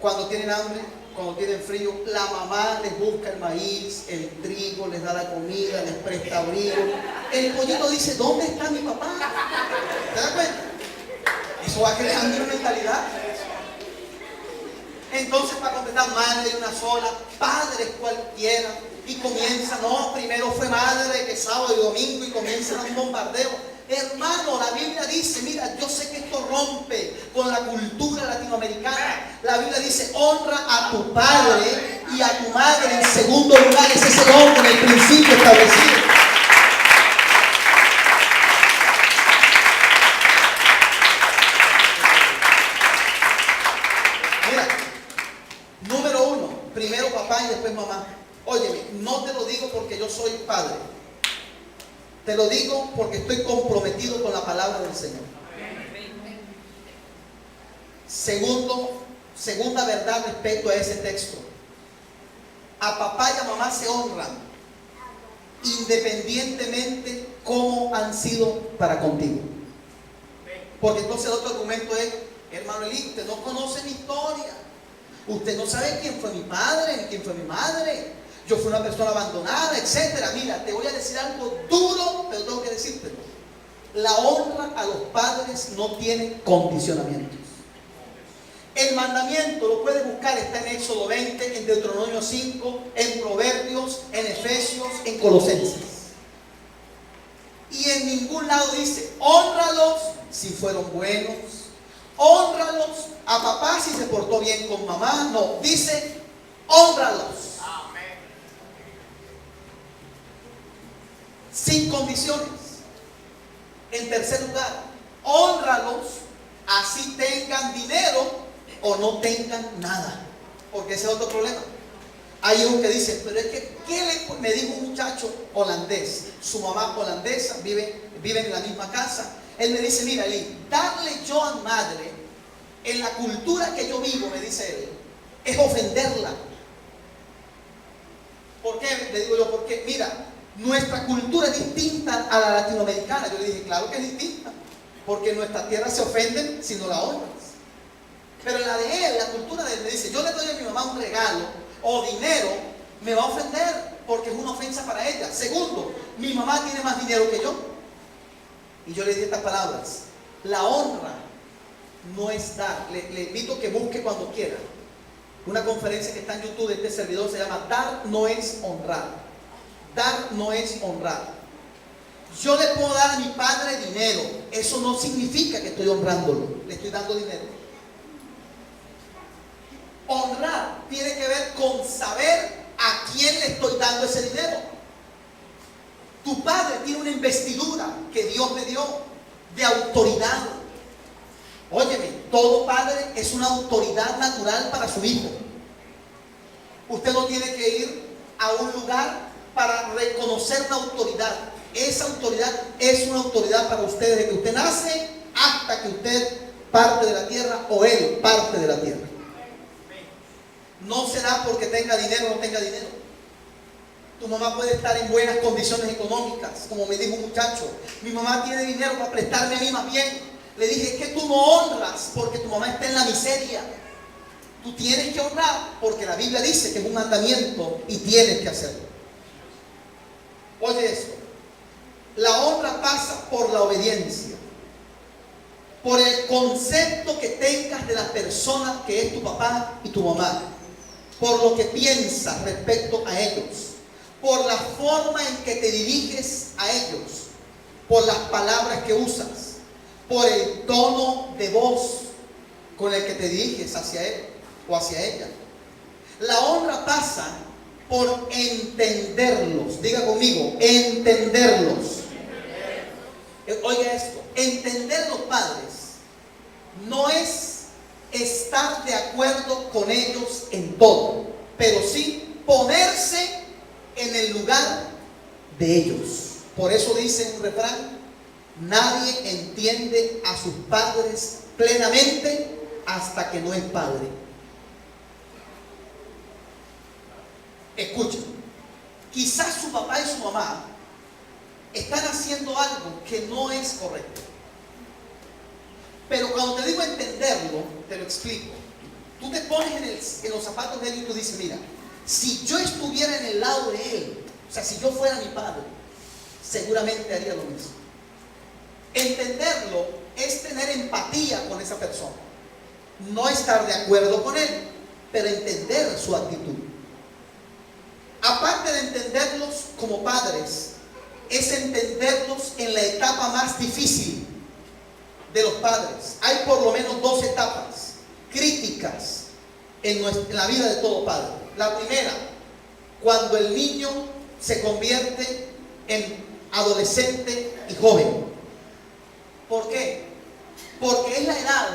A: Cuando tienen hambre, cuando tienen frío, la mamá les busca el maíz, el trigo, les da la comida, les presta abrigo. El pollito dice: ¿dónde está mi papá? ¿Te das cuenta? Eso va creando una mentalidad. Entonces, para completar, madre de una sola, padres cualquiera. Y comienza: no, primero fue madre, que sábado y domingo, y comienza un bombardeo. Hermano, la Biblia dice, mira, yo sé que esto rompe con la cultura latinoamericana. La Biblia dice: honra a tu padre y a tu madre en segundo lugar. Ese es el orden, el principio establecido. Mira, número 1, primero papá y después mamá. Óyeme, no te lo digo porque yo soy padre. Te lo digo porque estoy comprometido con la palabra del Señor. Segunda verdad respecto a ese texto. A papá y a mamá se honran independientemente cómo han sido para contigo. Porque entonces el otro argumento es: hermano Eli, usted no conoce mi historia. Usted no sabe quién fue mi padre ni quién fue mi madre. Yo fui una persona abandonada, etcétera. Mira, te voy a decir algo duro, pero tengo que decírtelo. La honra a los padres no tiene condicionamientos. El mandamiento lo puedes buscar, está en Éxodo 20, en Deuteronomio 5, en Proverbios, en Efesios, en Colosenses. Y en ningún lado dice: hónralos si fueron buenos, hónralos a papá si se portó bien con mamá. No, dice: hónralos. Amén. Sin condiciones. En tercer lugar, hónralos así tengan dinero o no tengan nada, porque ese es otro problema. Hay uno que dice: pero es que, me dijo un muchacho holandés, su mamá holandesa, viven en la misma casa. Él me dice: mira, Eli, darle yo a madre, en la cultura que yo vivo, me dice él, es ofenderla. ¿Por qué? Le digo yo: porque mira, nuestra cultura es distinta a la latinoamericana. Yo le dije: claro que es distinta, porque en nuestra tierra se ofenden si no la honras. Pero la de él, la cultura de él, me dice: yo le doy a mi mamá un regalo o dinero, me va a ofender porque es una ofensa para ella. Segundo, mi mamá tiene más dinero que yo. Y yo le dije estas palabras: la honra no es dar. Le invito a que busque cuando quiera una conferencia que está en YouTube de este servidor, se llama Dar no es honrar. Dar no es honrar. Yo le puedo dar a mi padre dinero, eso no significa que estoy honrándolo, le estoy dando dinero. Honrar tiene que ver con saber a quién le estoy dando ese dinero. Tu padre tiene una investidura que Dios le dio de autoridad. Óyeme, todo padre es una autoridad natural para su hijo. Usted no tiene que ir a un lugar para reconocer una autoridad. Esa autoridad es una autoridad para usted desde que usted nace hasta que usted parte de la tierra o él parte de la tierra. No será porque tenga dinero o no tenga dinero. Tu mamá puede estar en buenas condiciones económicas, como me dijo un muchacho: mi mamá tiene dinero para prestarme a mí más bien. Le dije: es que tú no honras porque tu mamá está en la miseria. Tú tienes que honrar porque la Biblia dice que es un mandamiento y tienes que hacerlo. Oye esto: la honra pasa por la obediencia, por el concepto que tengas de la persona que es tu papá y tu mamá, por lo que piensas respecto a ellos, por la forma en que te diriges a ellos, por las palabras que usas, por el tono de voz con el que te diriges hacia él o hacia ella. La honra pasa por entenderlos. Diga conmigo: entenderlos. Oiga esto: entender los padres no es estar de acuerdo con ellos en todo, pero sí ponerse en el lugar de ellos. Por eso dice un refrán: nadie entiende a sus padres plenamente hasta que no es padre. Escuchen, quizás su papá y su mamá están haciendo algo que no es correcto. Pero cuando te digo entenderlo, te lo explico. Tú te pones en los zapatos de él y tú dices: mira, si yo estuviera en el lado de él, o sea, si yo fuera mi padre, seguramente haría lo mismo. Entenderlo es tener empatía con esa persona. No estar de acuerdo con él, pero entender su actitud. Aparte de entenderlos como padres, es entenderlos en la etapa más difícil de los padres. Hay por lo menos 2 etapas críticas en la vida de todo padre. La primera, cuando el niño se convierte en adolescente y joven. ¿Por qué? Porque es la edad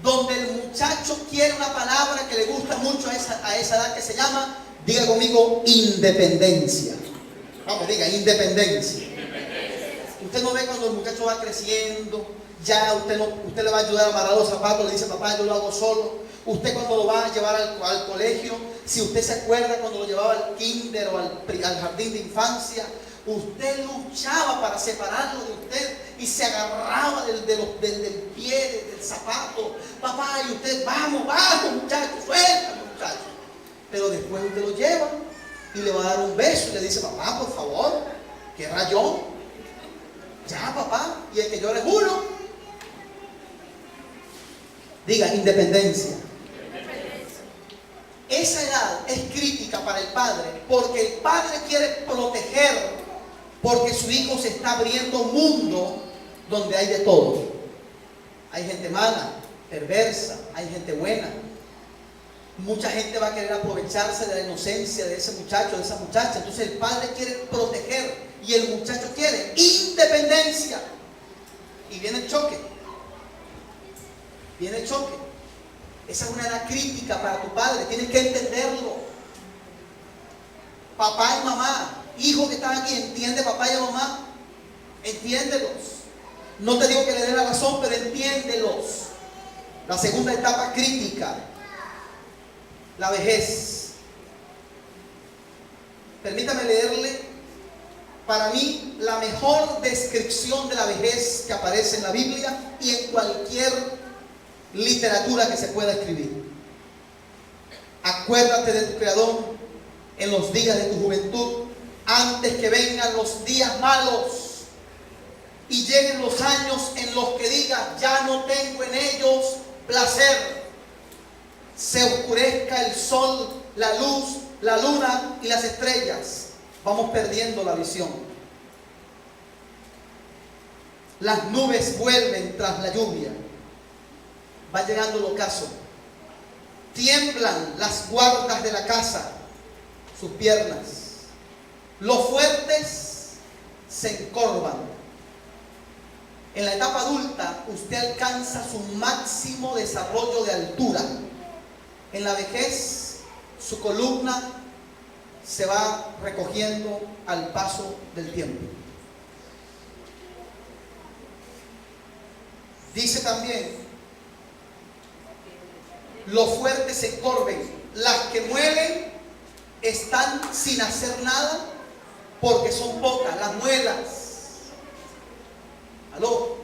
A: donde el muchacho quiere una palabra que le gusta mucho a esa edad, que se llama Diga conmigo independencia. Vamos, diga independencia. Usted no ve cuando el muchacho va creciendo, ya usted le va a ayudar a amarrar los zapatos, le dice papá, yo lo hago solo. Usted cuando lo va a llevar al colegio, si usted se acuerda cuando lo llevaba al kinder o al jardín de infancia, usted luchaba para separarlo de usted y se agarraba del pie, del zapato. Papá, y usted, vamos, muchacho, suéltame, muchacho. Pero después usted lo lleva y le va a dar un beso y le dice, papá, por favor, qué rayón. Ya, papá, y el que llora es uno. Diga, independencia. Esa edad es crítica para el padre, porque el padre quiere proteger, porque su hijo se está abriendo un mundo donde hay de todo. Hay gente mala, perversa, hay gente buena. Mucha gente va a querer aprovecharse de la inocencia de ese muchacho, de esa muchacha. Entonces el padre quiere proteger y el muchacho quiere independencia. Y viene el choque. Viene el choque. Esa es una edad crítica para tu padre. Tienes que entenderlo. Papá y mamá, hijos que están aquí, entiende papá y mamá. Entiéndelos. No te digo que le dé la razón, pero entiéndelos. La segunda etapa crítica, la vejez. Permítame leerle, para mí, la mejor descripción de la vejez que aparece en la Biblia y en cualquier literatura que se pueda escribir. Acuérdate de tu Creador en los días de tu juventud, antes que vengan los días malos y lleguen los años en los que digas, ya no tengo en ellos placer. Se oscurezca el sol, la luz, la luna y las estrellas. Vamos perdiendo la visión. Las nubes vuelven tras la lluvia. Va llegando el ocaso. Tiemblan las guardas de la casa, sus piernas. Los fuertes se encorvan. En la etapa adulta, usted alcanza su máximo desarrollo de altura. En la vejez, su columna se va recogiendo al paso del tiempo. Dice también, los fuertes se encorven, las que muelen están sin hacer nada porque son pocas, las muelas. ¿Aló?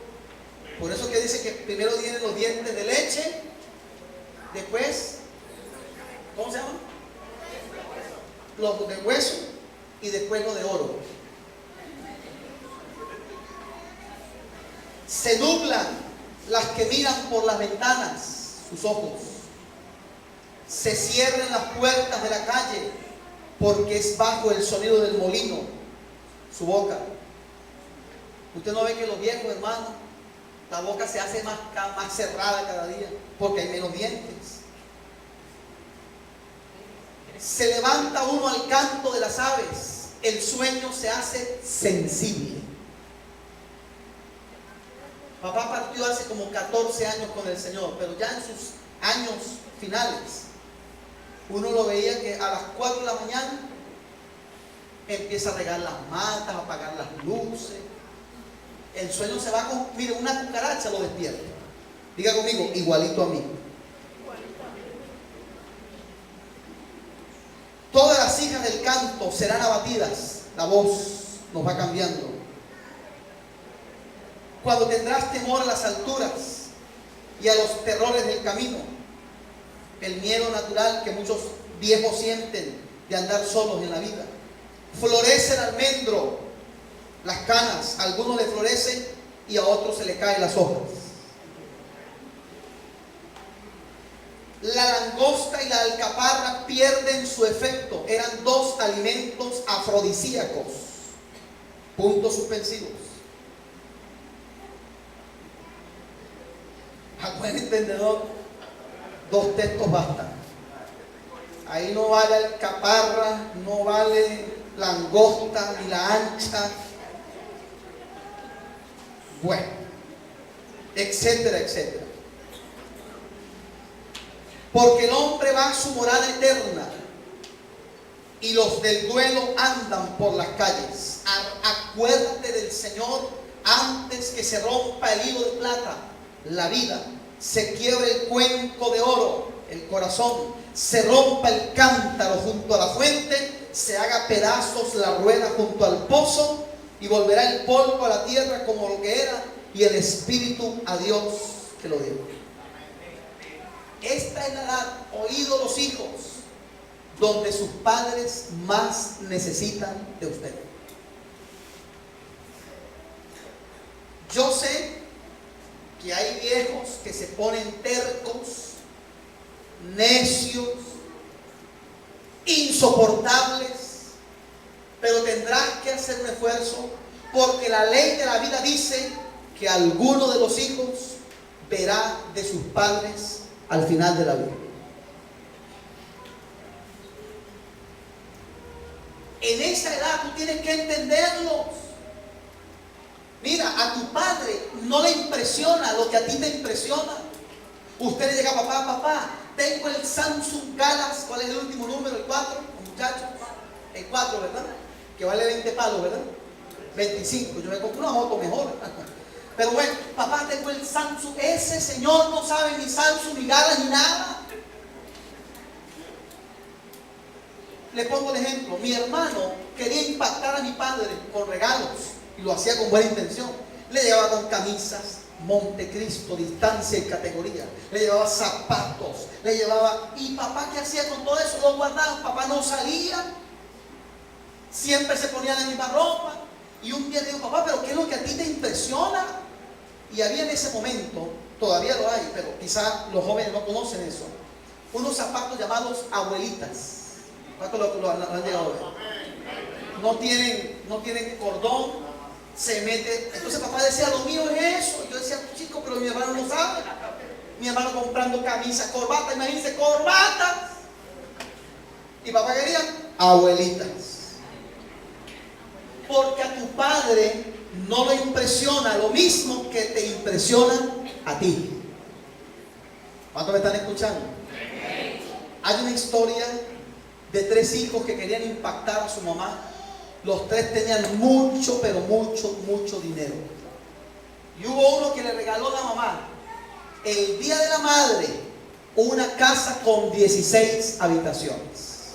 A: Por eso que dice que primero vienen los dientes de leche, después, ¿cómo se llama? Los de hueso y después los de oro. Se nublan las que miran por las ventanas, sus ojos. Se cierran las puertas de la calle porque es bajo el sonido del molino, su boca. Usted no ve que los viejos, hermanos, la boca se hace más cerrada cada día porque hay menos dientes. Se levanta uno al canto de las aves, el sueño se hace sensible. Papá partió hace como 14 años con el Señor, pero ya en sus años finales, uno lo veía que a las 4 de la mañana empieza a regar las matas, a apagar las luces. El sueño se va con, mire, una cucaracha lo despierta. Diga conmigo, igualito a mí. Todas las hijas del canto serán abatidas. La voz nos va cambiando. Cuando tendrás temor a las alturas y a los terrores del camino, el miedo natural que muchos viejos sienten de andar solos en la vida. Florece el almendro, las canas, a algunos le florecen y a otros se le caen las hojas. La langosta y la alcaparra pierden su efecto. Eran dos alimentos afrodisíacos. Puntos suspensivos. A buen entendedor, dos textos bastan. Ahí no vale alcaparra, no vale langosta ni la ancha. Bueno, etcétera, etcétera. Porque el hombre va a su morada eterna y los del duelo andan por las calles. Acuérdate del Señor antes que se rompa el hilo de plata, la vida, se quiebre el cuenco de oro, el corazón, se rompa el cántaro junto a la fuente, se haga pedazos la rueda junto al pozo, y volverá el polvo a la tierra como lo que era, y el espíritu a Dios que lo dio. Esta es la edad, oído los hijos, donde sus padres más necesitan de usted. Yo sé que hay viejos que se ponen tercos, necios, insoportables, pero tendrás que hacer un esfuerzo, porque la ley de la vida dice que alguno de los hijos verá de sus padres al final de la vida. En esa edad tú tienes que entenderlos. Mira, a tu padre no le impresiona lo que a ti te impresiona. Usted le llega, papá, tengo el Samsung Galaxy, ¿cuál es el último número? El 4, muchachos. El 4, ¿verdad? Que vale 20 palos, ¿verdad? 25, yo me compré una moto mejor. Pero bueno, papá, tengo el Samsung. Ese señor no sabe ni Samsung, ni Galaxy, ni nada. Le pongo el ejemplo. Mi hermano quería impactar a mi padre con regalos y lo hacía con buena intención. Le llevaba con camisas, Montecristo, distancia y categoría. Le llevaba zapatos, le llevaba... ¿Y papá qué hacía con todo eso? Lo guardaba. Papá no salía, siempre se ponía la misma ropa. Y un día le digo, papá, ¿pero qué es lo que a ti te impresiona? Y había en ese momento, todavía lo hay, pero quizá los jóvenes no conocen eso, unos zapatos llamados abuelitas. ¿Cuántos lo han llegado a ver? No tienen cordón, se mete. Entonces papá decía, lo mío es eso. Yo decía, chico, pero mi hermano no sabe. Mi hermano comprando camisas, corbata, imagínense, corbatas. Y papá quería abuelitas. Porque a tu padre no le impresiona lo mismo que te impresiona a ti. ¿Cuántos me están escuchando? Hay una historia de 3 hijos que querían impactar a su mamá. Los 3 tenían mucho, pero mucho dinero. Y hubo uno que le regaló a la mamá, el día de la madre, una casa con 16 habitaciones.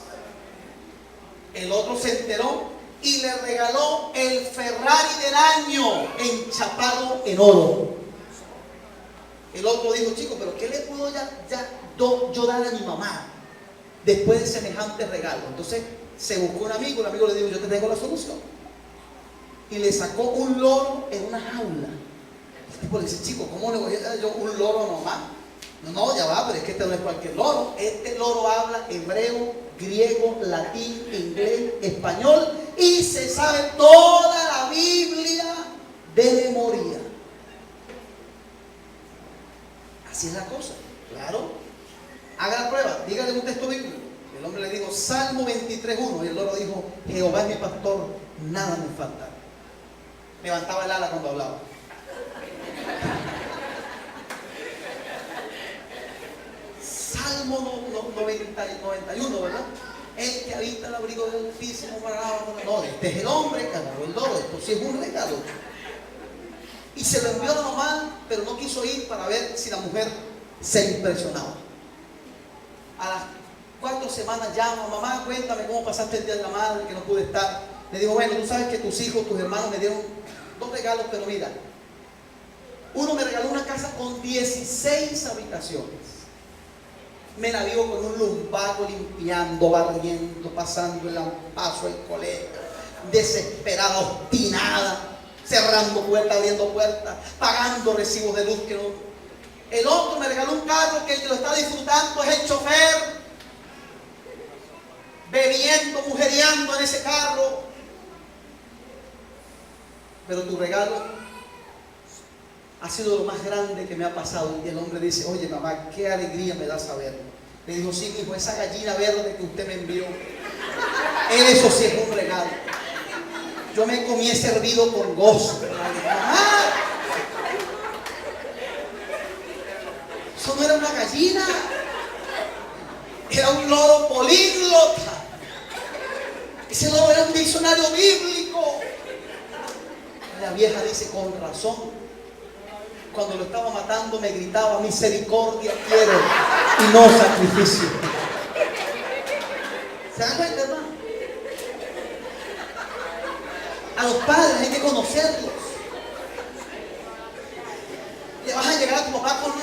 A: El otro se enteró y le regaló el Ferrari del año enchapado en oro. El otro dijo, chico, pero ¿qué le puedo yo dar a mi mamá después de semejante regalo? Entonces se buscó un amigo, el amigo le dijo, yo te tengo la solución. Y le sacó un loro en una jaula. El tipo le dice, chico, ¿cómo le voy a dar yo un loro a mamá? No, ya va, pero es que este no es cualquier loro. Este loro habla hebreo, griego, latín, inglés, español y se sabe toda la Biblia de memoria. Así es la cosa, claro. Haga la prueba, dígale un texto bíblico. El hombre le dijo, Salmo 23:1, y el loro dijo, Jehová es mi pastor, nada me falta. Levantaba el ala cuando hablaba. Salmo 91, ¿verdad? El que habita el abrigo del Altísimo morará. No, este es el hombre que agarró el loro. Esto sí es un regalo. Y se lo envió a la mamá, pero no quiso ir para ver si la mujer se impresionaba. A las 4 semanas llama, mamá, cuéntame cómo pasaste el día de la madre, que no pude estar. Le digo, bueno, tú sabes que tus hijos, tus hermanos me dieron 2 regalos, pero mira, uno me regaló una casa con 16 habitaciones. Me la vivo con un lumbago limpiando, barriendo, pasando el paso al colegio, desesperada, obstinada, cerrando puertas, abriendo puertas, pagando recibos de luz que no. El otro me regaló un carro que el que lo está disfrutando es el chofer, bebiendo, mujereando en ese carro. Pero tu regalo ha sido lo más grande que me ha pasado. Y el hombre dice, oye mamá, qué alegría me da saberlo. Le dijo, sí, hijo, esa gallina verde que usted me envió, eso sí es un regalo. Yo me comí ese hervido con gozo. Mamá, eso no era una gallina, era un loro políglota. Ese no era un diccionario bíblico. La vieja dice, con razón. Cuando lo estaba matando me gritaba, misericordia quiero y no sacrificio. ¿Se dan cuenta, hermano? A los padres hay que conocerlos. Le vas a llegar a tu papá con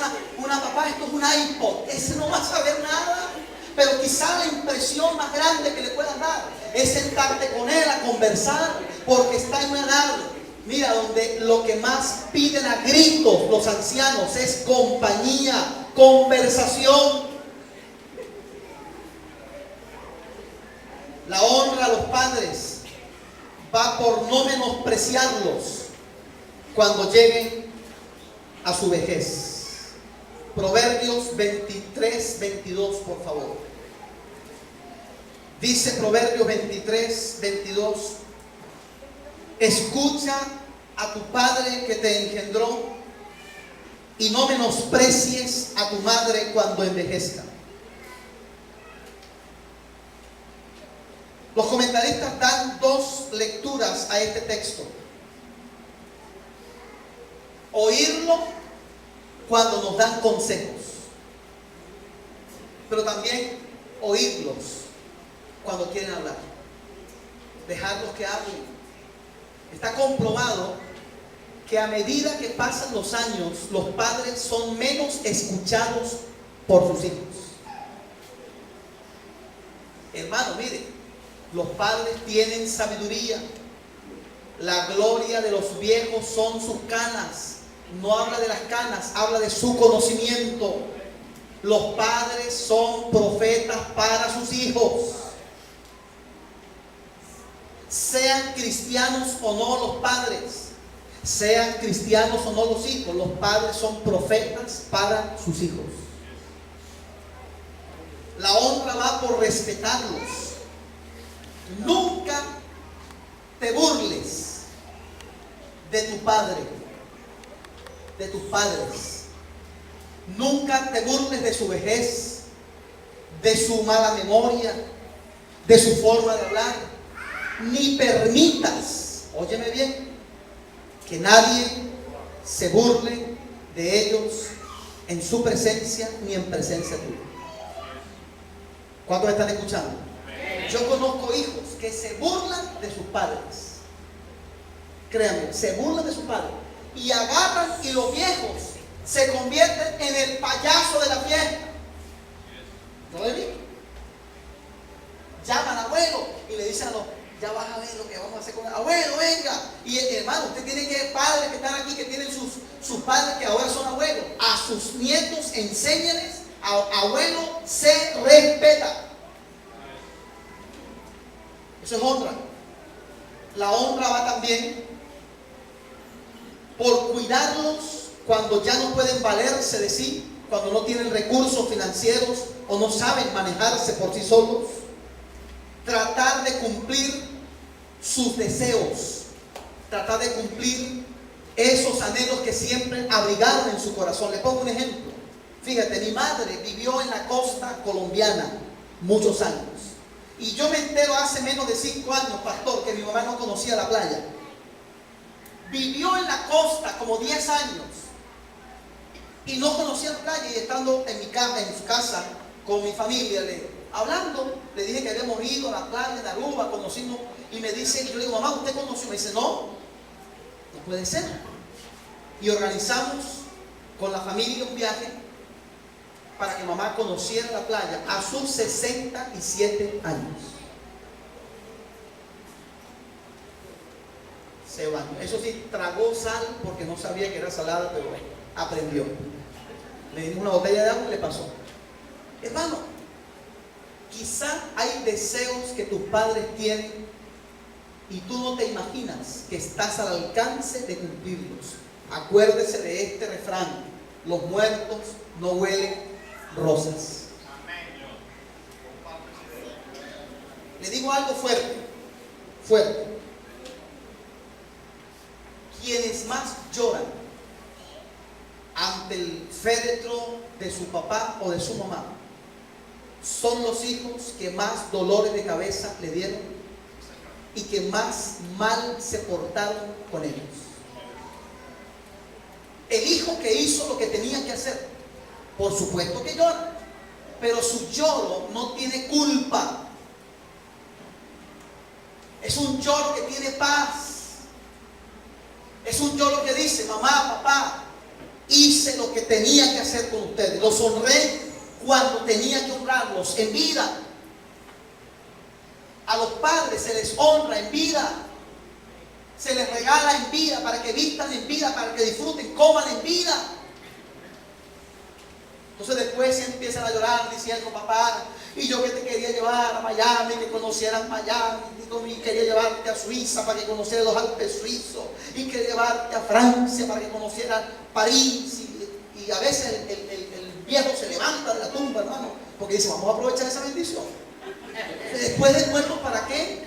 A: una papá, esto es un iPod. Ese no va a saber nada. Pero quizá la impresión más grande que le puedas dar es sentarte con él a conversar, porque está en una edad, mira, donde lo que más piden a gritos los ancianos es compañía, conversación. La honra a los padres va por no menospreciarlos cuando lleguen a su vejez. Proverbios 23, 22, por favor. Dice Proverbios 23, 22. Escucha a tu padre que te engendró y no menosprecies a tu madre cuando envejezca. Los comentaristas dan dos lecturas a este texto. Oírlo cuando nos dan consejos, pero también oírlos cuando quieren hablar. Dejarlos que hablen. Está comprobado que a medida que pasan los años, los padres son menos escuchados por sus hijos. Hermano, mire, los padres tienen sabiduría. La gloria de los viejos son sus canas. No habla de las canas, habla de su conocimiento. Los padres son profetas para sus hijos. Sean cristianos o no los padres, sean cristianos o no los hijos, los padres son profetas para sus hijos. La honra va por respetarlos. Nunca te burles de tu padre, de tus padres. Nunca te burles de su vejez, de su mala memoria, de su forma de hablar. Ni permitas, óyeme bien, que nadie se burle de ellos en su presencia ni en presencia tuya. ¿Cuántos están escuchando? Yo conozco hijos que se burlan de sus padres. Créanme, se burlan de sus padres y agarran, y los viejos se convierten en el payaso de la fiesta. ¿No lo vi? Llaman a abuelo y le dicen a los, ya vas a ver lo que vamos a hacer con el abuelo, venga. Y hermano, usted tiene que, padres que están aquí, que tienen sus padres que ahora son abuelos, a sus nietos enséñales, abuelo se respeta. Eso es honra. La honra va también por cuidarlos cuando ya no pueden valerse de sí, cuando no tienen recursos financieros o no saben manejarse por sí solos. Tratar de cumplir sus deseos, tratar de cumplir esos anhelos que siempre abrigaron en su corazón. Le pongo un ejemplo. Fíjate, mi madre vivió en la costa colombiana muchos años. Y yo me entero hace menos de 5 años, pastor, que mi mamá no conocía la playa. Vivió en la costa como 10 años y no conocía la playa. Y estando en su casa con mi familia, hablando, le dije que habíamos ido a la playa de Aruba, conocimos, y me dice, yo le digo, mamá, ¿usted conoció? Me dice, no puede ser. Y organizamos con la familia un viaje para que mamá conociera la playa a sus 67 años. Se bañó. Eso sí, tragó sal porque no sabía que era salada, pero aprendió. Le dimos una botella de agua y le pasó. Hermano, quizá hay deseos que tus padres tienen y tú no te imaginas que estás al alcance de cumplirlos. Acuérdese de este refrán: los muertos no huelen rosas. Le digo algo fuerte. Quienes más lloran ante el féretro de su papá o de su mamá son los hijos que más dolores de cabeza le dieron y que más mal se portaron con ellos. El hijo que hizo lo que tenía que hacer, por supuesto que llora, pero su lloro no tiene culpa. Es un lloro que tiene paz. Es un lloro que dice: mamá, papá, hice lo que tenía que hacer con ustedes. Los honré cuando tenía que honrarlos, en vida. A los padres se les honra en vida. Se les regala en vida, para que vistan en vida, para que disfruten, coman en vida. Entonces después empiezan a llorar diciendo: papá, y yo que te quería llevar a Miami, que conocieras Miami, y quería llevarte a Suiza para que conocieras los Alpes suizos, y quería llevarte a Francia para que conocieras París. Y a veces el viejo se levanta de la tumba, hermano, porque dice: vamos a aprovechar esa bendición. Después del muerto, ¿para qué?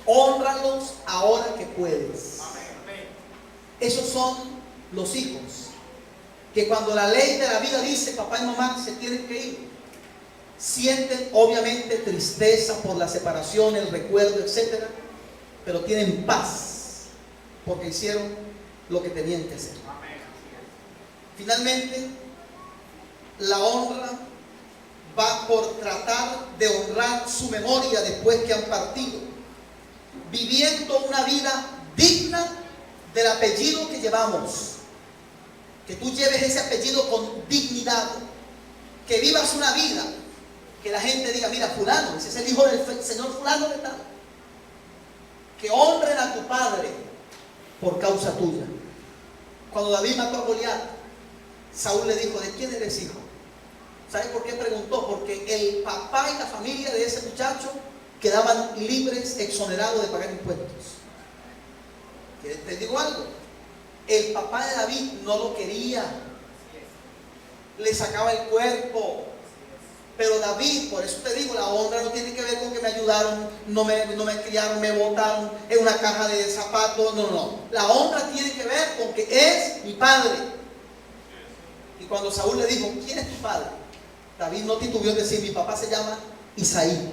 A: Hónralos ahora que puedes. Esos son los hijos que cuando la ley de la vida dice: papá y mamá se tienen que ir, sienten obviamente tristeza por la separación, el recuerdo, etc., pero tienen paz porque hicieron lo que tenían que hacer. Finalmente, la honra va por tratar de honrar su memoria después que han partido, viviendo una vida digna del apellido que llevamos. Que tú lleves ese apellido con dignidad, que vivas una vida que la gente diga: mira, fulano, ese es el hijo del señor fulano de tal. Que honren a tu padre por causa tuya. Cuando David mató a Goliat, Saúl le dijo: ¿de quién eres hijo? ¿Sabes por qué preguntó? Porque el papá y la familia de ese muchacho quedaban libres, exonerados de pagar impuestos. ¿Te digo algo? El papá de David no lo quería, le sacaba el cuerpo. Pero David, por eso te digo, la honra no tiene que ver con que me ayudaron, no me criaron, me botaron en una caja de zapatos. No. La honra tiene que ver con que es mi padre. Y cuando Saúl le dijo: ¿quién es tu padre?, David no titubeó en decir: mi papá se llama Isaí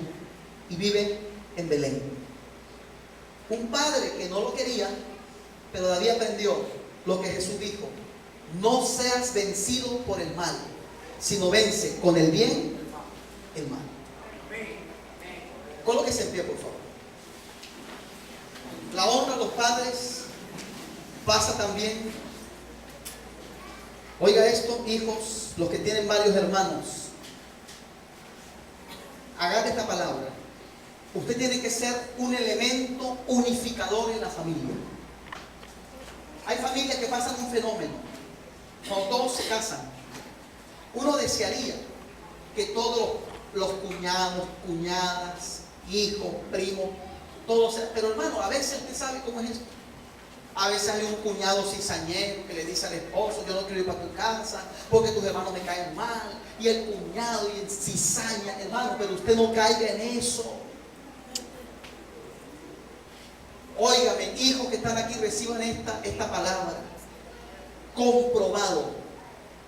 A: y vive en Belén. Un padre que no lo quería, pero David aprendió lo que Jesús dijo: no seas vencido por el mal, sino vence con el bien el mal. Colóquese en pie, por favor. La honra a los padres pasa también, oiga esto, hijos, los que tienen varios hermanos, agarre esta palabra. Usted tiene que ser un elemento unificador en la familia. Hay familias que pasan un fenómeno. Cuando todos se casan, uno desearía que todos los cuñados, cuñadas, hijos, primos, todos sean. Pero hermano, a veces usted sabe cómo es esto. A veces hay un cuñado cizañero que le dice al esposo: yo no quiero ir para tu casa porque tus hermanos me caen mal. Y el cuñado y el cizaña, hermano, pero usted no caiga en eso. Óigame, hijos que están aquí, reciban esta palabra. Comprobado.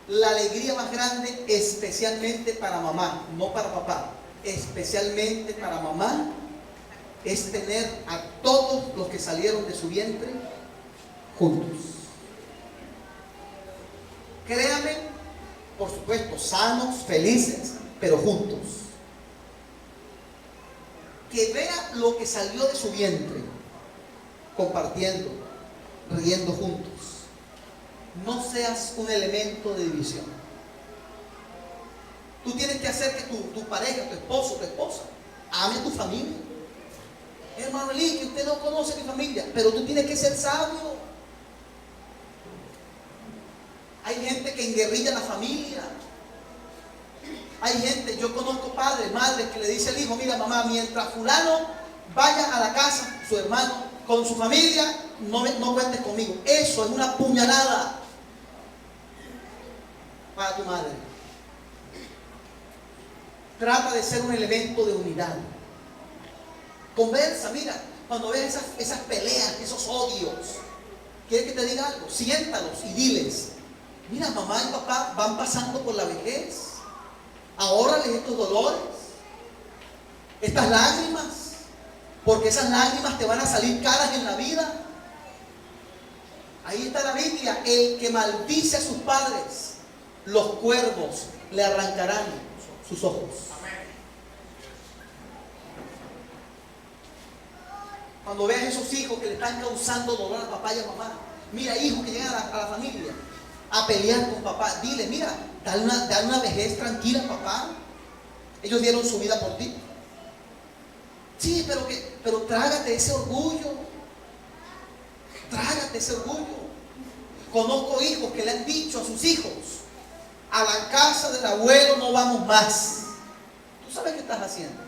A: La alegría más grande, especialmente para mamá, no para papá, especialmente para mamá, es tener a todos los que salieron de su vientre juntos. Créame, por supuesto, sanos, felices, pero juntos. Que vea lo que salió de su vientre, compartiendo, riendo juntos. No seas un elemento de división. Tú tienes que hacer que tu pareja, tu esposo, tu esposa, ame a tu familia. Hermano Eli, que usted no conoce a mi familia, pero tú tienes que ser sabio. Hay gente que enguerrilla a la familia. Hay gente, yo conozco padres, madres que le dice al hijo: mira mamá, mientras fulano vaya a la casa, su hermano, con su familia, no cuentes conmigo. Eso es una puñalada para tu madre. Trata de ser un elemento de unidad. Conversa, mira, cuando ves esas peleas, esos odios, ¿quieres que te diga algo? Siéntalos y diles: mira, mamá y papá van pasando por la vejez. Ahórrales estos dolores, estas lágrimas. porque esas lágrimas te van a salir caras en la vida. Ahí está la Biblia: el que maldice a sus padres, los cuervos le arrancarán sus ojos. Cuando veas esos hijos que le están causando dolor a papá y a mamá, mira, hijos que llegan a la familia a pelear con papá, dile: mira, dale una vejez tranquila, papá. Ellos dieron su vida por ti. Sí, pero trágate ese orgullo. Trágate ese orgullo. Conozco hijos que le han dicho a sus hijos: a la casa del abuelo no vamos más. ¿Tú sabes qué estás haciendo?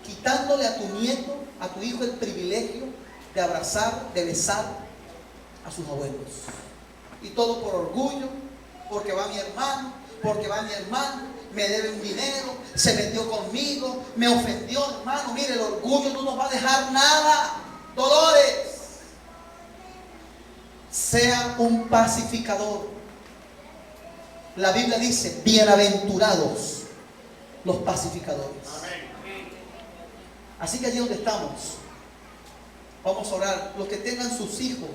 A: Quitándole a tu nieto, a tu hijo, el privilegio de abrazar, de besar a sus abuelos. Y todo por orgullo, porque va mi hermano, me debe un dinero, se metió conmigo, me ofendió, hermano. Mire, el orgullo no nos va a dejar nada. Dolores, sea un pacificador. La Biblia dice: bienaventurados los pacificadores. Así que allí donde estamos, vamos a orar. Los que tengan sus hijos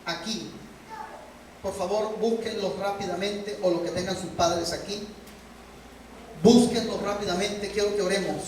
A: aquí, por favor, búsquenlos rápidamente, o los que tengan sus padres aquí, búsquenlos rápidamente. Quiero que oremos.